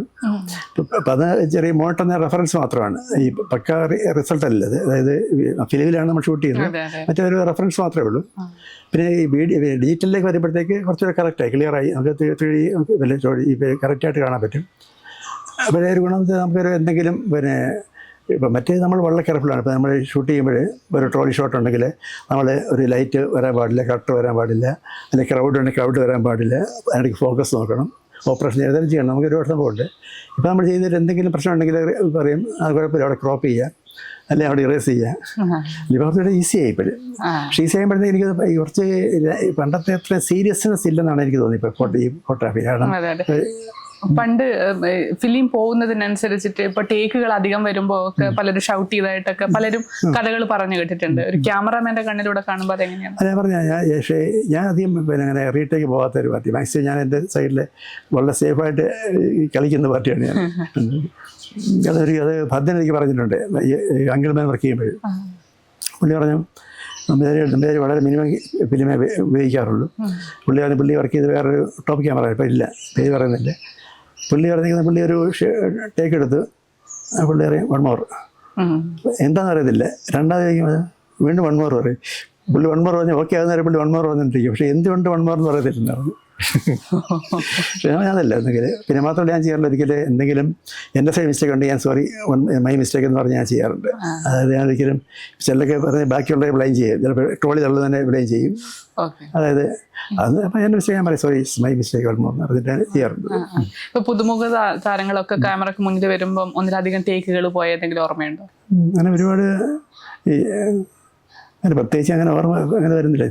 അപ്പം അത് ചെറിയ മോണിറ്റർ എന്ന റെഫറൻസ് മാത്രമാണ്, ഈ പക്ക റിസൾട്ട് അല്ലത്. അതായത് ഫിലിമിലാണ് നമ്മൾ ഷൂട്ട് ചെയ്യുന്നത്, മറ്റേ ഒരു റെഫറൻസ് മാത്രമേ ഉള്ളൂ. പിന്നെ ഈ ഡിജിറ്റലിലേക്ക് വരുമ്പോഴത്തേക്ക് കുറച്ചുകൂടെ കറക്റ്റായി ക്ലിയറായി നമുക്ക് 3D നമുക്ക് കറക്റ്റായിട്ട് കാണാൻ പറ്റും. അപ്പോൾ ഒരു ഗുണം നമുക്കൊരു എന്തെങ്കിലും പിന്നെ ഇപ്പം മറ്റേ നമ്മൾ വളരെ കെയർഫുള്ളാണ്. ഇപ്പോൾ നമ്മൾ ഷൂട്ട് ചെയ്യുമ്പോൾ ഒരു ട്രോളി ഷോട്ട് ഉണ്ടെങ്കിൽ നമ്മൾ ഒരു ലൈറ്റ് വരാൻ പാടില്ല, കട്ട് വരാൻ പാടില്ല, അല്ലെങ്കിൽ ക്രൗഡ് ഉണ്ടെങ്കിൽ ക്രൗഡ് വരാൻ പാടില്ല, അതിലേക്ക് ഫോക്കസ് നോക്കണം, ഓപ്പറേഷൻ ചെയ്താലും ചെയ്യണം. നമുക്ക് ഒരുപാട് സംഭവമുണ്ട്. ഇപ്പോൾ നമ്മൾ ചെയ്യുന്നതിൽ എന്തെങ്കിലും പ്രശ്നം ഉണ്ടെങ്കിൽ പറയും അത് കുഴപ്പമില്ല, അവിടെ ക്രോപ്പ് ചെയ്യുക, അല്ലെങ്കിൽ അവിടെ ഇറേസ് ചെയ്യുക. ലിബാർട്ടിയുടെ ഈസി ആയിപ്പോഴും. പക്ഷേ ഈസി ആകുമ്പോഴത്തേക്ക് എനിക്ക് കുറച്ച് പണ്ടത്തെ അത്ര സീരിയസ്നെസ് ഇല്ലെന്നാണ് എനിക്ക് തോന്നിയത് ഈ ഫോട്ടോഗ്രാഫി. കാരണം പണ്ട് ഫിലിം പോകുന്നതിനനുസരിച്ചിട്ട് ഇപ്പൊ ടേക്കുകൾ അധികം വരുമ്പോൾ ഒക്കെ പലരും ഷൗട്ട് ചെയ്തായിട്ടൊക്കെ പലരും കഥകൾ പറഞ്ഞു കേട്ടിട്ടുണ്ട്. ഒരു ക്യാമറാമാന്റെ കണ്ണിലൂടെ കാണുമ്പോൾ അതെങ്ങനെയാണ്? ഞാൻ പറഞ്ഞ ഞാൻ അധികം പിന്നെ അങ്ങനെ റീടേക്ക് പോകാത്ത ഒരു പാർട്ടി. മാക്സിമം ഞാൻ എൻ്റെ സൈഡിൽ വളരെ സേഫായിട്ട് കളിക്കുന്ന പാർട്ടിയാണ് ഞാൻ. അത് ഭദ്രൻ എനിക്ക് പറഞ്ഞിട്ടുണ്ട് അങ്കിൾമാൻ വർക്ക് ചെയ്യുമ്പോൾ. പുള്ളി പറഞ്ഞു നമ്പേര് വളരെ മിനിമം ഫിലിമേ ഉപയോഗിക്കാറുള്ളൂ. പുള്ളി പറഞ്ഞ് പുള്ളി വർക്ക് ചെയ്ത് വേറൊരു ടോപ്പ് ക്യാമറ ഇപ്പം ഇല്ല, പേര് പറയുന്നില്ല. പുള്ളി പറഞ്ഞിരിക്കുന്ന പുള്ളി ഒരു ടേക്ക് എടുത്ത് പുള്ളി അറിയാം 1 more എന്താണെന്ന് അറിയത്തില്ല. രണ്ടാമത് വീണ്ടും 1 more പറയും. പുള്ളി 1 more പറഞ്ഞാൽ ഓക്കെ ആകുന്നവരെ പുള്ളി 1 more പറഞ്ഞിട്ടിരിക്കും. പക്ഷേ എന്തുകൊണ്ട് 1 more എന്ന് പറയത്തില്ലെന്നായിരുന്നു. പക്ഷേ ഞാനല്ല എന്തെങ്കിൽ പിന്നെ മാത്രമല്ല ഞാൻ ചെയ്യാറുണ്ട്. ഒരിക്കലും എന്തെങ്കിലും എൻ്റെ സൈഡ് മിസ്റ്റേക്ക് ഉണ്ട്, ഞാൻ സോറി മൈ മിസ്റ്റേക്ക് എന്ന് പറഞ്ഞ് ഞാൻ ചെയ്യാറുണ്ട്. അതായത് ഞാൻ ഒരിക്കലും ചിലരൊക്കെ പറഞ്ഞ് ബാക്കിയുള്ളവരെ ബ്ലെയിം ചെയ്യും, ചിലപ്പോൾ ട്രോളി തള്ളു തന്നെ ബ്ലെയിം ചെയ്യും. അതായത് അത് അപ്പം എൻ്റെ മിസ്റ്റേക്ക് ഞാൻ പറയും സോറി മൈ മിസ്റ്റേക്ക് എന്ന് പറഞ്ഞിട്ട് ചെയ്യാറുണ്ട്. ഇപ്പൊ പുതുമുഖ താരങ്ങളൊക്കെ ക്യാമറക്ക് മുന്നിൽ വരുമ്പം ഒന്നിലധികം ടേക്കുകൾ പോയ ഏതെങ്കിലും ഓർമ്മയുണ്ടോ? അങ്ങനെ ഒരുപാട് അങ്ങനെ പ്രത്യേകിച്ച് അങ്ങനെ ഓർമ്മ അങ്ങനെ വരുന്നില്ല.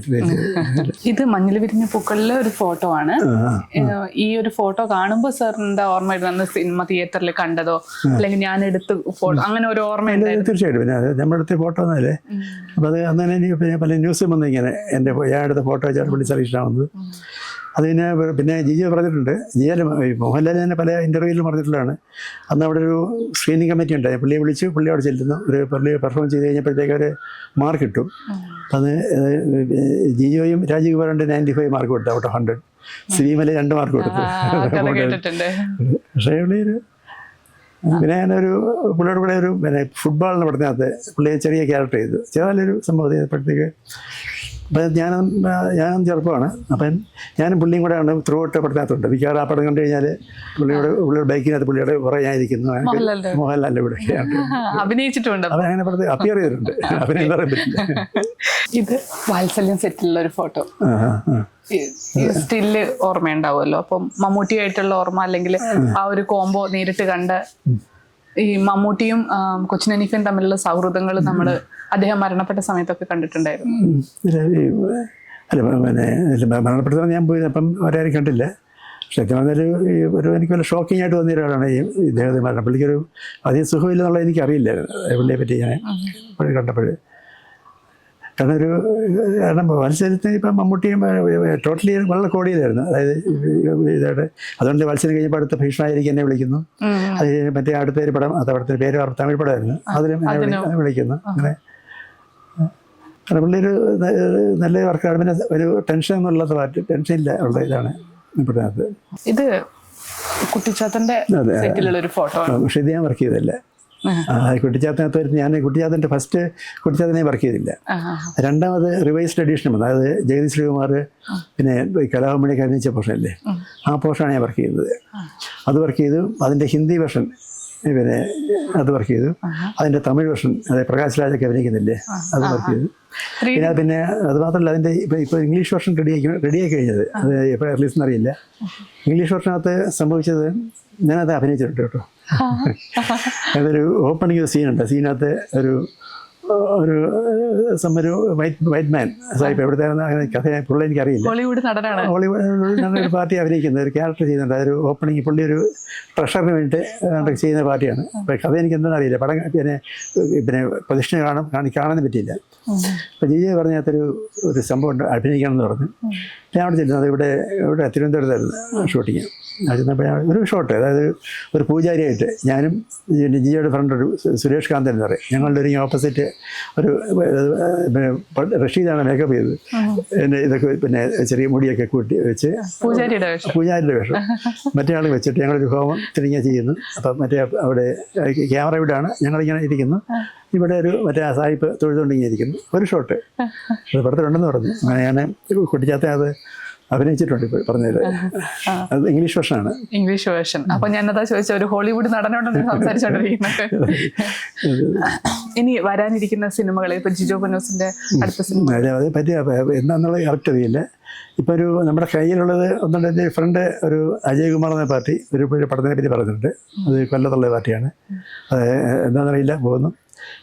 ഇത് മഞ്ഞൾ വിരിഞ്ഞ പൂക്കളിലെ ഒരു ഫോട്ടോ ആണ്. ഈ ഒരു ഫോട്ടോ കാണുമ്പോൾ സാറിന്റെ ഓർമ്മ വരുന്ന സിനിമ തിയേറ്ററിൽ കണ്ടതോ അല്ലെങ്കിൽ ഞാൻ എടുത്ത് ഫോട്ടോ അങ്ങനെ ഒരു ഓർമ്മ? തീർച്ചയായിട്ടും. പിന്നെ അത് നമ്മളെടുത്ത ഫോട്ടോ എന്നല്ലേ. അപ്പോൾ അത് അന്ന് തന്നെ പിന്നെ പല ന്യൂസും വന്നു ഇങ്ങനെ എൻ്റെ ഞാൻ എടുത്ത ഫോട്ടോ വെച്ചാൽ വിളിച്ചാൽ ഇഷ്ടമാവുന്നത്. അത് പിന്നെ ജിജോ പറഞ്ഞിട്ടുണ്ട്. മോഹൻലാൽ തന്നെ പല ഇൻ്റർവ്യൂവിലും പറഞ്ഞിട്ടുള്ളതാണ്. അന്ന് അവിടെ ഒരു സ്ക്രീനിങ് കമ്മിറ്റി ഉണ്ടായി. പുള്ളിയെ വിളിച്ച് പുള്ളി അവിടെ ചെല്ലുന്നു. പുള്ളി പെർഫോം ചെയ്ത് കഴിഞ്ഞപ്പോഴത്തേക്ക് ഒരു മാർക്ക് കിട്ടും. അത് ജിജോയും രാജീവ് കുമാറുണ്ട് 95 മാർക്ക് കൊടുത്തു ഔട്ട് ഓഫ് 100. സിനിമയിൽ 2 മാർക്ക് കൊടുത്തു. പക്ഷേ പുള്ളി പിന്നെ ഞാനൊരു പുള്ളിയോട് കൂടെ ഒരു പിന്നെ ഫുട്ബോളിന് പഠനത്തിനകത്ത് പുള്ളി ചെറിയ ക്യാരക്ടർ ചെയ്തു. ചെറിയൊരു സംഭവം ചെയ്തപ്പോഴത്തേക്ക് അപ്പം ഞാനും ചെറുപ്പമാണ്. അപ്പം ഞാനും പുള്ളിയും കൂടെയാണ് ത്രൂ ഔട്ട് പഠനത്തിനകത്തുണ്ട്. മിക്കവാറും ആ പടം കണ്ടു കഴിഞ്ഞാൽ പുള്ളിയുടെ ബൈക്കിനകത്ത് പുള്ളിയുടെ കുറേ ഞാൻ ഇരിക്കുന്നു. മോഹൻലാലിൻ്റെ ഇവിടെ അഭിനയിച്ചിട്ടുണ്ട്. അവൻ അങ്ങനെ പറഞ്ഞ് അപ്പിയർ ചെയ്തിട്ടുണ്ട്. അഭിനയം പറയാൻ പറ്റില്ല. ഇത് വാത്സല്യം സെറ്റിലുള്ള ഒരു ഫോട്ടോ സ്റ്റില്ല് ഓർമ്മയുണ്ടാവുമല്ലോ. അപ്പം മമ്മൂട്ടിയായിട്ടുള്ള ഓർമ്മ അല്ലെങ്കിൽ ആ ഒരു കോംബോ നേരിട്ട് കണ്ട ഈ മമ്മൂട്ടിയും കൊച്ചിൻ ഹനീഫയും തമ്മിലുള്ള സൗഹൃദങ്ങൾ നമ്മൾ അദ്ദേഹം മരണപ്പെട്ട സമയത്തൊക്കെ കണ്ടിട്ടുണ്ടായിരുന്നു. അല്ല പിന്നെ മരണപ്പെട്ട ഞാൻ പോയി അപ്പം ഒരാരും കണ്ടില്ല. സത്യം പറഞ്ഞൊരു എനിക്ക് വല്ല ഷോക്കിംഗ് ആയിട്ട് തോന്നിയ ഒരാളാണ് ഈ ഇദ്ദേഹത്തെ മരണം. പുള്ളിക്കൊരു അധികം സുഖമില്ലെന്നുള്ളത് എനിക്കറിയില്ലായിരുന്നു പുള്ളിയെ പറ്റി ഞാൻ കണ്ടപ്പോൾ. കാരണം മത്സരത്തിന് ഇപ്പം മമ്മൂട്ടിയും ടോട്ടലി വളരെ കോടിയിലായിരുന്നു. അതായത് ഇതായിട്ട് അതുകൊണ്ട് മത്സരം കഴിഞ്ഞപ്പോൾ അടുത്ത ഭീഷണായിരിക്കും എന്നെ വിളിക്കുന്നു. അത് മറ്റേ അടുത്ത ഒരു പടം അത് അവിടുത്തെ പേര് തമിഴ് പടമായിരുന്നു, അതിലും എന്നെ വിളിക്കുന്നു. അങ്ങനെ കാരണം പുള്ളി ഒരു നല്ല വർക്കാണ്. പിന്നെ ഒരു ടെൻഷൻ എന്നുള്ളത് മാറ്റി ടെൻഷനില്ല ഉള്ള ഇതാണ് ഇപ്പോഴത്തെ. ഇത് കുട്ടിച്ചാത്തൻ്റെ ഒരു ഫോട്ടോ. പക്ഷേ ഇത് ഞാൻ വർക്ക് ചെയ്തില്ല. കുട്ടിച്ചാത്തനകത്ത് വരുന്ന ഞാൻ കുട്ടിച്ചാത്തൻ്റെ ഫസ്റ്റ് കുട്ടിച്ചാത്തനെ വർക്ക് ചെയ്തില്ല. രണ്ടാമത് റിവൈസ്ഡ് എഡീഷൻ വന്നു. അതായത് ജഗദീഷ് ശ്രീകുമാർ പിന്നെ കലാഭമണിയൊക്കെ അഭിനയിച്ച പോർഷനല്ലേ, ആ പോർഷനാണ് ഞാൻ വർക്ക് ചെയ്തത്. അത് വർക്ക് ചെയ്തു. അതിൻ്റെ ഹിന്ദി വെർഷൻ പിന്നെ അത് വർക്ക് ചെയ്തു. അതിൻ്റെ തമിഴ് വെർഷൻ അതായത് പ്രകാശ് രാജൊക്കെ അഭിനയിക്കുന്നില്ലേ, അത് വർക്ക് ചെയ്തു. പിന്നെ അത് മാത്രമല്ല അതിൻ്റെ ഇപ്പോൾ ഇംഗ്ലീഷ് വെർഷൻ റെഡിയാക്കി കഴിഞ്ഞത്. അത് എപ്പോഴും റിലീസ് എന്നറിയില്ല. ഇംഗ്ലീഷ് വെർഷനകത്ത് സംഭവിച്ചത് ഞാനത് അഭിനയിച്ചിട്ടുണ്ട് കേട്ടോ. അതൊരു ഓപ്പണിങ് സീനുണ്ട്. സീനകത്ത് ഒരു വൈറ്റ് മാൻ സാഹിബ് എവിടുത്തെ അങ്ങനെ കഥ പുള്ളി എനിക്കറിയില്ല. ഹോളിവുഡ് ഒരു പാർട്ടി അഭിനയിക്കുന്നത് ഒരു ക്യാരക്ടർ ചെയ്യുന്നുണ്ട്. അതൊരു ഓപ്പണിങ് പുള്ളി ഒരു ട്രഷറിന് വേണ്ടിയിട്ട് ചെയ്യുന്ന പാർട്ടിയാണ്. അപ്പോൾ കഥ എനിക്ക് എന്താണെന്ന് അറിയില്ല. പടം പിന്നെ പ്രദക്ഷിണ കാണാൻ പറ്റിയില്ല. അപ്പോൾ ജിജി പറഞ്ഞകത്തൊരു സംഭവം ഉണ്ട്, അഭിനയിക്കണം എന്ന് പറഞ്ഞു. ഞാൻ അവിടെ ചെല്ലുന്നത് ഇവിടെ തിരുവനന്തപുരത്തായിരുന്നു ഷൂട്ടിങ്. അത് ചെന്നപ്പോൾ ഒരു ഷോട്ട്, അതായത് ഒരു പൂജാരിയായിട്ട് ഞാനും ജിജിയുടെ ഫ്രണ്ട് ഒരു സുരേഷ് കാന്തൻ എന്ന് പറയും, ഞങ്ങളുടെ ഒരു ഓപ്പോസിറ്റ് ഒരു റഷീദാണ് മേക്കപ്പ് ചെയ്തത്. എൻ്റെ ഇതൊക്കെ പിന്നെ ചെറിയ മുടിയൊക്കെ കൂട്ടി വെച്ച് പൂജാരിയുടെ വേഷം മറ്റേ ആൾ വെച്ചിട്ട് ഞങ്ങളൊരു ഹോമം തിരിഞ്ഞ ചെയ്യുന്നു. അപ്പം മറ്റേ അവിടെ ക്യാമറ ഇവിടെയാണ്, ഞങ്ങളിങ്ങനെ ഇരിക്കുന്നു. ഇവിടെ ഒരു മറ്റേ സായിപ്പ് തൊഴുതുകൊണ്ടിങ്ങനെ ഇരിക്കുന്നു. ഒരു ഷോട്ട് അത് പടത്തിലുണ്ടെന്ന് പറഞ്ഞു. അങ്ങനെ ഞാൻ കുട്ടിച്ചാത്ത അത് അഭിനയിച്ചിട്ടുണ്ട് ഇപ്പോൾ പറഞ്ഞത്. അത് ഇംഗ്ലീഷ് വേർഷനാണ്. English version. അപ്പൊ ഞാനതാ ചോദിച്ച ഒരു ഹോളിവുഡ് നടനോടെന്ന് സംസാരിച്ചോണ്ടിരിക്കുന്നത്. ഇനി വരാനിരിക്കുന്ന സിനിമകൾ ഇപ്പൊ ജിജോ ബനോസിന്റെ അടുത്ത സിനിമ അതേ പറ്റി എന്താണെന്നുള്ളത് കറക്റ്റ് അറിയില്ല. ഇപ്പോൾ ഒരു നമ്മുടെ കയ്യിലുള്ളത് ഒന്നുണ്ട്. എൻ്റെ ഫ്രണ്ട് ഒരു അജയ് കുമാർ എന്ന പാർട്ടി ഒരു പടത്തിനെ പറ്റി പറഞ്ഞിട്ടുണ്ട്. അത് കൊല്ലത്തുള്ള പാർട്ടിയാണ്. അത് എന്താണെന്നറിയില്ല, പോകുന്നു.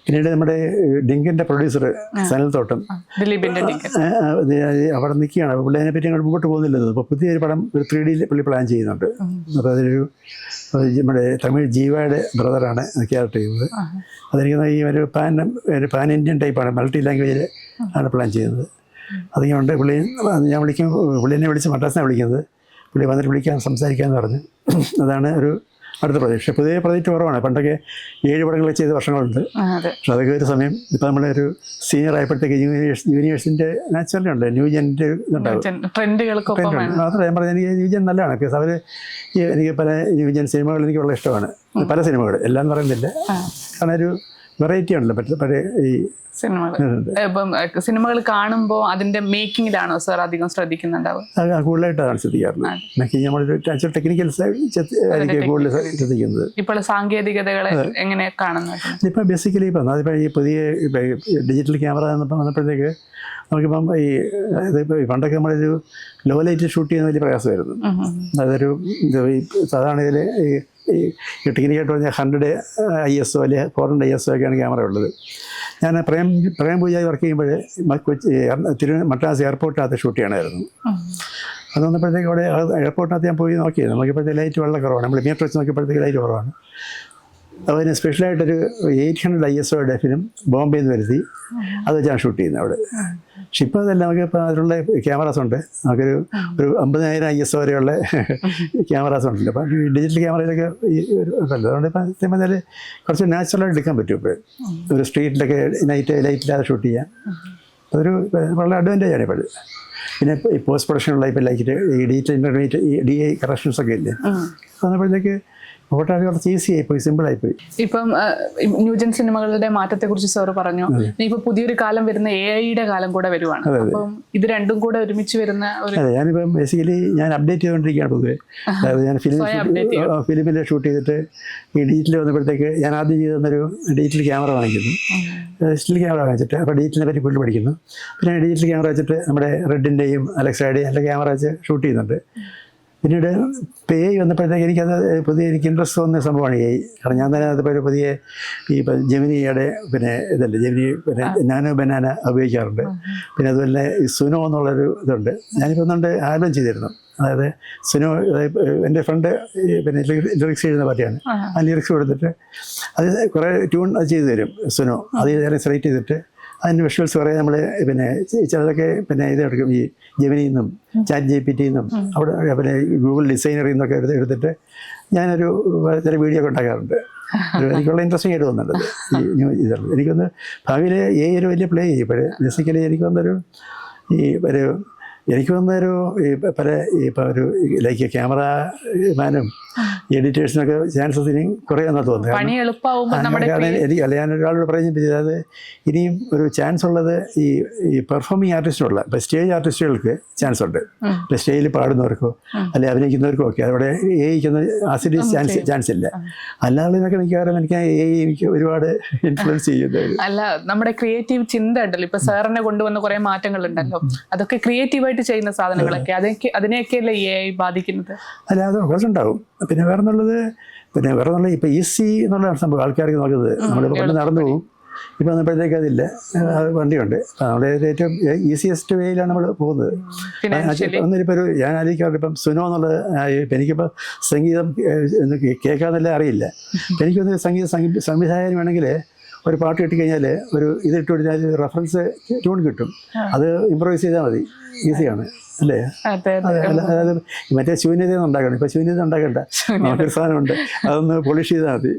പിന്നീട് നമ്മുടെ ഡിങ്കിൻ്റെ പ്രൊഡ്യൂസർ സനൽത്തോട്ടം അവിടെ നിൽക്കുകയാണ്. പുള്ളി അതിനെപ്പറ്റി അങ്ങോട്ട് മുമ്പോട്ട് പോകുന്നില്ലത്. അപ്പോൾ പുതിയൊരു പടം ഒരു 3D പുള്ളി പ്ലാൻ ചെയ്യുന്നുണ്ട്. അപ്പോൾ അതിലൊരു നമ്മുടെ തമിഴ് ജീവയുടെ ബ്രദറാണ് ക്യാരക്ടർ ചെയ്യുന്നത്. അതെനിക്ക് ഈ ഒരു പാൻ ഇന്ത്യൻ ടൈപ്പാണ്, മൾട്ടി ലാംഗ്വേജിൽ ആണ് പ്ലാൻ ചെയ്യുന്നത്. അതിങ്ങനെയുണ്ട്. പുള്ളി ഞാൻ വിളിക്കും, പുള്ളി എന്നെ വിളിച്ച് മദ്രാസിനെ വിളിക്കുന്നത്. പുള്ളി വന്നിട്ട് വിളിക്കാൻ സംസാരിക്കാമെന്ന് പറഞ്ഞു. അതാണ് ഒരു അടുത്ത പ്രൊജക്ട്. പക്ഷേ പുതിയ പ്രൊജക്റ്റ് കുറവാണ്. പണ്ടൊക്കെ 7 പടങ്ങൾ ചെയ്ത വർഷങ്ങളുണ്ട്. പക്ഷെ അതൊക്കെ ഒരു സമയം ഇപ്പോൾ നമ്മളൊരു സീനിയർ ആയപ്പോഴത്തേക്ക് ജൂനിയേഴ്സിൻ്റെ നാച്ചുറലി ഉണ്ട്, ന്യൂജൻ്റെ ഇതുണ്ടാവും. മാത്രമല്ല ഞാൻ പറഞ്ഞത് എനിക്ക് ന്യൂജൻ നല്ലതാണ്. ബിക്കോസ് അവർ എനിക്ക് പല ന്യൂജൻ സിനിമകൾ എനിക്ക് വളരെ ഇഷ്ടമാണ്. പല സിനിമകൾ എല്ലാം പറയുന്നില്ല, കാരണം ഒരു വെറൈറ്റി ഉണ്ടല്ലോ പഴയ ഈ സിനിമകൾ കാണുമ്പോൾ അതിന്റെ മേക്കിങ്ങിലാണോ സാർ അധികം ശ്രദ്ധിക്കുന്നുണ്ടാവും? കൂടുതലായിട്ടാണ് ശ്രദ്ധിക്കാറുള്ളത്. മേക്കിംഗ് നമ്മളൊരു ടെക്നിക്കൽ ആയിരിക്കും കൂടുതൽ ശ്രദ്ധിക്കുന്നത്. ഇപ്പോൾ സാങ്കേതികതകളെ എങ്ങനെ കാണുന്നത്? ഇപ്പം ബേസിക്കലി ഇപ്പം അതിപ്പോൾ ഈ പുതിയ ഡിജിറ്റൽ ക്യാമറ വന്നപ്പോഴത്തേക്ക് നമുക്കിപ്പം പണ്ടൊക്കെ നമ്മളൊരു ലോ ലൈറ്റ് ഷൂട്ട് ചെയ്യുന്ന വലിയ പ്രയാസമായിരുന്നു. അതൊരു സാധാരണ ഇതിൽ ഈ ടെക്നിക്കായിട്ട് പറഞ്ഞാൽ 100 ISO അല്ലെങ്കിൽ 400 ISO ഒക്കെയാണ് ക്യാമറ ഉള്ളത്. ഞാൻ പ്രേം പൂജായി വർക്ക് ചെയ്യുമ്പോൾ മദ്രാസ് എയർപോർട്ടിനകത്ത് ഷൂട്ട് ചെയ്യണമായിരുന്നു. അത് വന്നപ്പോഴത്തേക്ക് അവിടെ എയർപോർട്ടിനകത്ത് ഞാൻ പോയി നോക്കിയത്. നോക്കിയപ്പോഴത്തേക്ക് ലൈറ്റ് വളരെ കുറവാണ്. നമ്മൾ മീറ്റർ വെച്ച് നോക്കിയപ്പോഴത്തേക്ക് ലൈറ്റ് കുറവാണ്. അതിന് സ്പെഷ്യലായിട്ടൊരു 800 ISOയുടെ ഫിലിം ബോംബെയിൽ നിന്ന് വരുത്തി അത് വെച്ചാണ് ഷൂട്ട് ചെയ്യുന്നത് അവിടെ. പക്ഷെ ഇപ്പോൾ അതല്ല, നമുക്കിപ്പോൾ അതിലുള്ള ക്യാമറാസ് ഉണ്ട്. നമുക്കൊരു 50,000 ISO വരെയുള്ള ക്യാമറാസ് ഉണ്ടല്ലോ. അപ്പം ഈ ഡിജിറ്റൽ ക്യാമറയിലൊക്കെ ഈ ഒരു ഇതല്ല. അതുകൊണ്ട് ഇപ്പം സത്യം പറഞ്ഞാൽ കുറച്ച് നാച്ചുറലായിട്ട് എടുക്കാൻ പറ്റും. ഇപ്പോൾ ഒരു സ്ട്രീറ്റിലൊക്കെ ലൈറ്റില്ലാതെ ഷൂട്ട് ചെയ്യാം. അതൊരു വളരെ അഡ്വാൻറ്റേജാണ് ഇപ്പോൾ. പിന്നെ ഈ പോസ്റ്റ് പ്രൊഡക്ഷനുള്ള ഇപ്പോൾ ലൈറ്റ് ഈ ഡിജിറ്റൽ ഇൻ്റർമീഡിയറ്റ് ഈ DI കറക്ഷൻസൊക്കെ ഇല്ലേ, വന്നപ്പോഴത്തേക്ക് ഫോട്ടോഗ്രാഫി കുറച്ച് ഈസി ആയിപ്പോയി, സിമ്പിളായിപ്പോയി. ഇപ്പം ന്യൂജൻ സിനിമകളുടെ മാറ്റത്തെ കുറിച്ച് സാറ് പറഞ്ഞു. ഇപ്പൊ പുതിയൊരു കാലം വരുന്ന AI-യുടെ കാലം കൂടെ വരുവാണ്. അപ്പം ഇത് രണ്ടും കൂടെ ഒരുമിച്ച് വരുന്ന ഒരു... അതെ, ഞാനിപ്പം ബേസിക്കലി ഞാൻ അപ്ഡേറ്റ് ചെയ്തുകൊണ്ടിരിക്കുകയാണ് പൊതുവെ. അതായത് ഞാൻ ഫിലിമിൽ ഷൂട്ട് ചെയ്തിട്ട് ഈ ഡിജിറ്റൽ വന്നപ്പോഴത്തേക്ക് ഞാൻ ആദ്യം ചെയ്തൊരു ഡിജിറ്റൽ ക്യാമറ വാങ്ങിക്കുന്നു. ഡിജിറ്റൽ ക്യാമറ വാങ്ങിച്ചിട്ട് അപ്പോൾ ഡിജിറ്റലിനെ പറ്റി കൂടുതൽ പഠിക്കുന്നു. പിന്നെ ഡിജിറ്റൽ ക്യാമറ വെച്ചിട്ട് നമ്മുടെ റെഡിൻ്റെയും അലക്സയുടെയും എല്ലാ ക്യാമറ വെച്ച് ഷൂട്ട് ചെയ്യുന്നുണ്ട്. പിന്നീട് AI വന്നപ്പോഴത്തേക്ക് എനിക്ക് ഇൻട്രസ്റ്റ് തോന്നുന്ന സംഭവമാണ് AI. കാരണം ഞാൻ തന്നെ അതിപ്പോൾ പുതിയ ഈ ജെമിനിയുടെ ഇതല്ലേ ജെമിനി നാനോ ബനാന ഉപയോഗിക്കാറുണ്ട്. പിന്നെ അതുപോലെ ഈ സുനോ എന്നുള്ളൊരു ഇതുണ്ട്. ഞാനിപ്പോൾ ഒന്നുകൊണ്ട് ആൽബം ചെയ്തിരുന്നു. അതായത് സുനോ, എൻ്റെ ഫ്രണ്ട് ലിറിക്സ് എഴുതുന്ന പാർട്ടിയാണ്. ആ ലിറിക്സ് കൊടുത്തിട്ട് അത് കുറേ ട്യൂൺ അത് ചെയ്തു തരും സുനോ. അത് ഞാൻ സെലക്ട് ചെയ്തിട്ട് അതിൻ്റെ വിഷ്വൽസ് കുറേ നമ്മൾ ചിലതൊക്കെ ഇതെടുക്കും. ഈ ജെമിനിയിൽ നിന്നും ചാറ്റ് GPT നിന്നും അവിടെ ഗൂഗിൾ ഡിസൈനറിൽ നിന്നൊക്കെ എടുത്തിട്ട് ഞാനൊരു ചില വീഡിയോ ഒക്കെ ഉണ്ടാക്കാറുണ്ട്. എനിക്കുള്ള ഇൻട്രസ്റ്റിംഗ് ആയിട്ട് തോന്നുന്നുണ്ട് ഈ ഇതുള്ളത്. എനിക്കൊന്ന് ഭാവിയിൽ ഒരു വലിയ പ്ലേ ചെയ്യും. ഇപ്പോഴേ ബേസിക്കലി എനിക്ക് വന്നൊരു പല ഇപ്പോൾ ഒരു ലൈക്ക് ക്യാമറമാനും എഡിറ്റേഴ്സിനൊക്കെ ചാൻസസ് ഇനിയും കുറേ എന്നാണ് തോന്നുന്നത്. കാരണം ഞാനൊരാളോട് പറയുന്നത് അത് ഇനിയും ഒരു ചാൻസ് ഉള്ളത് ഈ പെർഫോമിങ് ആർട്ടിസ്റ്റിനുള്ള ഇപ്പോൾ സ്റ്റേജ് ആർട്ടിസ്റ്റുകൾക്ക് ചാൻസ് ഉണ്ട്. ഇപ്പോൾ സ്റ്റേജിൽ പാടുന്നവർക്കോ അല്ലെങ്കിൽ അഭിനയിക്കുന്നവർക്കോ ഒക്കെ അവിടെ AIക്കൊന്ന് ആസ്വദിച്ച് ചാൻസ് ഇല്ല. അല്ലാതെ നിന്നൊക്കെ മിക്കവാറും എനിക്ക് എനിക്ക് ഒരുപാട് ഇൻഫ്ലുവൻസ് ചെയ്യുന്നത്. അല്ല, നമ്മുടെ ക്രിയേറ്റീവ് ചിന്ത ഉണ്ടല്ലോ. ഇപ്പോൾ സാറിനെ കൊണ്ടുവന്ന കുറേ മാറ്റങ്ങൾ ഉണ്ടല്ലോ. അതൊക്കെ ക്രിയേറ്റീവായിട്ട് ചെയ്യുന്ന സാധനങ്ങളൊക്കെ അതിനെയൊക്കെയല്ലേ AI ബാധിക്കുന്നത്? അല്ല, അത് കുറച്ചുണ്ടാവും. പിന്നെ വേറെ എന്നുള്ളത് ഇപ്പോൾ ഈസി എന്നുള്ള സംഭവം ആൾക്കാർക്ക് നോക്കുന്നത്. നമ്മളിപ്പോൾ കൊണ്ട് നടന്നു പോകും. ഇപ്പോൾ വന്നപ്പോഴത്തേക്ക് അതില്ല, വണ്ടിയുണ്ട്. അപ്പം നമ്മുടെ ഏറ്റവും ഈസിയസ്റ്റ് വേയിലാണ് നമ്മൾ പോകുന്നത്. ഒന്നിപ്പോൾ ഞാൻ ആലോചിക്കാറുണ്ട് ഇപ്പം സുനോ എന്നുള്ളത്. ഇപ്പം എനിക്കിപ്പോൾ സംഗീതം കേൾക്കാമെന്നല്ല അറിയില്ല. എനിക്കൊന്ന് സംവിധായകൻ വേണമെങ്കിൽ ഒരു പാട്ട് കിട്ടിക്കഴിഞ്ഞാൽ ഇതിട്ട് കൊടുത്താൽ റെഫറൻസ് ട്യൂൺ കിട്ടും. അത് ഇംപ്രവൈസ് ചെയ്താൽ മതി, ഈസിയാണ് അല്ലേ? അതായത് മറ്റേ ശൂന്യതയൊന്നും ഉണ്ടാക്കണം. ഇപ്പം ശൂന്യത ഉണ്ടാക്കണ്ട, നമുക്കൊരു സാധനമുണ്ട്, അതൊന്ന് പോളിഷ് ചെയ്താൽ മതി.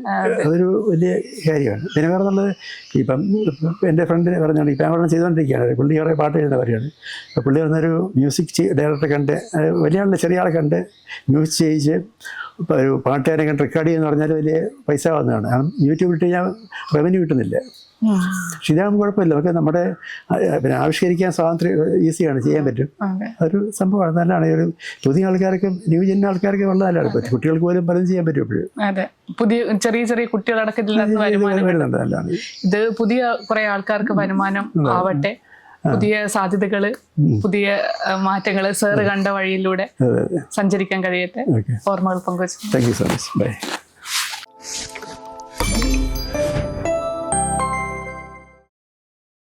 അതൊരു വലിയ കാര്യമാണ്. പിന്നെ വേറെ എന്നുള്ളത് ഇപ്പം എൻ്റെ ഫ്രണ്ടിനെ പറഞ്ഞാണ് ഇപ്പം അവിടെ ചെയ്തുകൊണ്ടിരിക്കുകയാണ്. പുള്ളി കുറേ പാട്ട് എഴുതുന്ന കാര്യമാണ്. അപ്പോൾ പുള്ളി വന്നൊരു മ്യൂസിക് ഡയറക്ടറെ കണ്ട്, വലിയ ആളുടെ ചെറിയ ആളെ കണ്ട് മ്യൂസിക് ചെയ്യിച്ച് ഇപ്പോൾ ഒരു പാട്ടുകാരെ കണ്ട് റെക്കോർഡ് ചെയ്യുമെന്ന് പറഞ്ഞാൽ വലിയ പൈസ വന്നതാണ്. കാരണം യൂട്യൂബിൽ ഇട്ട് കഴിഞ്ഞാൽ റവന്യൂ കിട്ടുന്നില്ല. പക്ഷെ ഇതാകുമ്പോൾ കുഴപ്പമില്ല, നമുക്ക് നമ്മുടെ പിന്നെ ആവിഷ്കരിക്കാൻ സ്വാതന്ത്ര്യം ഈസിയാണ്, ചെയ്യാൻ പറ്റും. അതെ. അതൊരു സംഭവമാണ്, നല്ലതാണ്. ഒരു പുതിയ ആൾക്കാർക്കും ന്യൂ ജെൻ ആൾക്കാർക്കും ഉള്ള നല്ലതാണ്. കുട്ടികൾക്ക് പോലും പലതും ചെയ്യാൻ പറ്റും ഇപ്പോഴും. അതെ, പുതിയ ചെറിയ ചെറിയ കുട്ടികളടക്കം ഇതിൽ നിന്ന് വരുമാനം വരുന്നുണ്ട്, നല്ലതാണ്. ഇത് പുതിയ കുറെ ആൾക്കാർക്ക് വരുമാനം ആവട്ടെ, പുതിയ സാധ്യതകള്, പുതിയ മാറ്റങ്ങള് സാറ് കണ്ട വഴിയിലൂടെ സഞ്ചരിക്കാൻ കഴിയട്ടെ. ഓർമ്മകൾ പങ്കുവച്ചു. Thank you so much. By.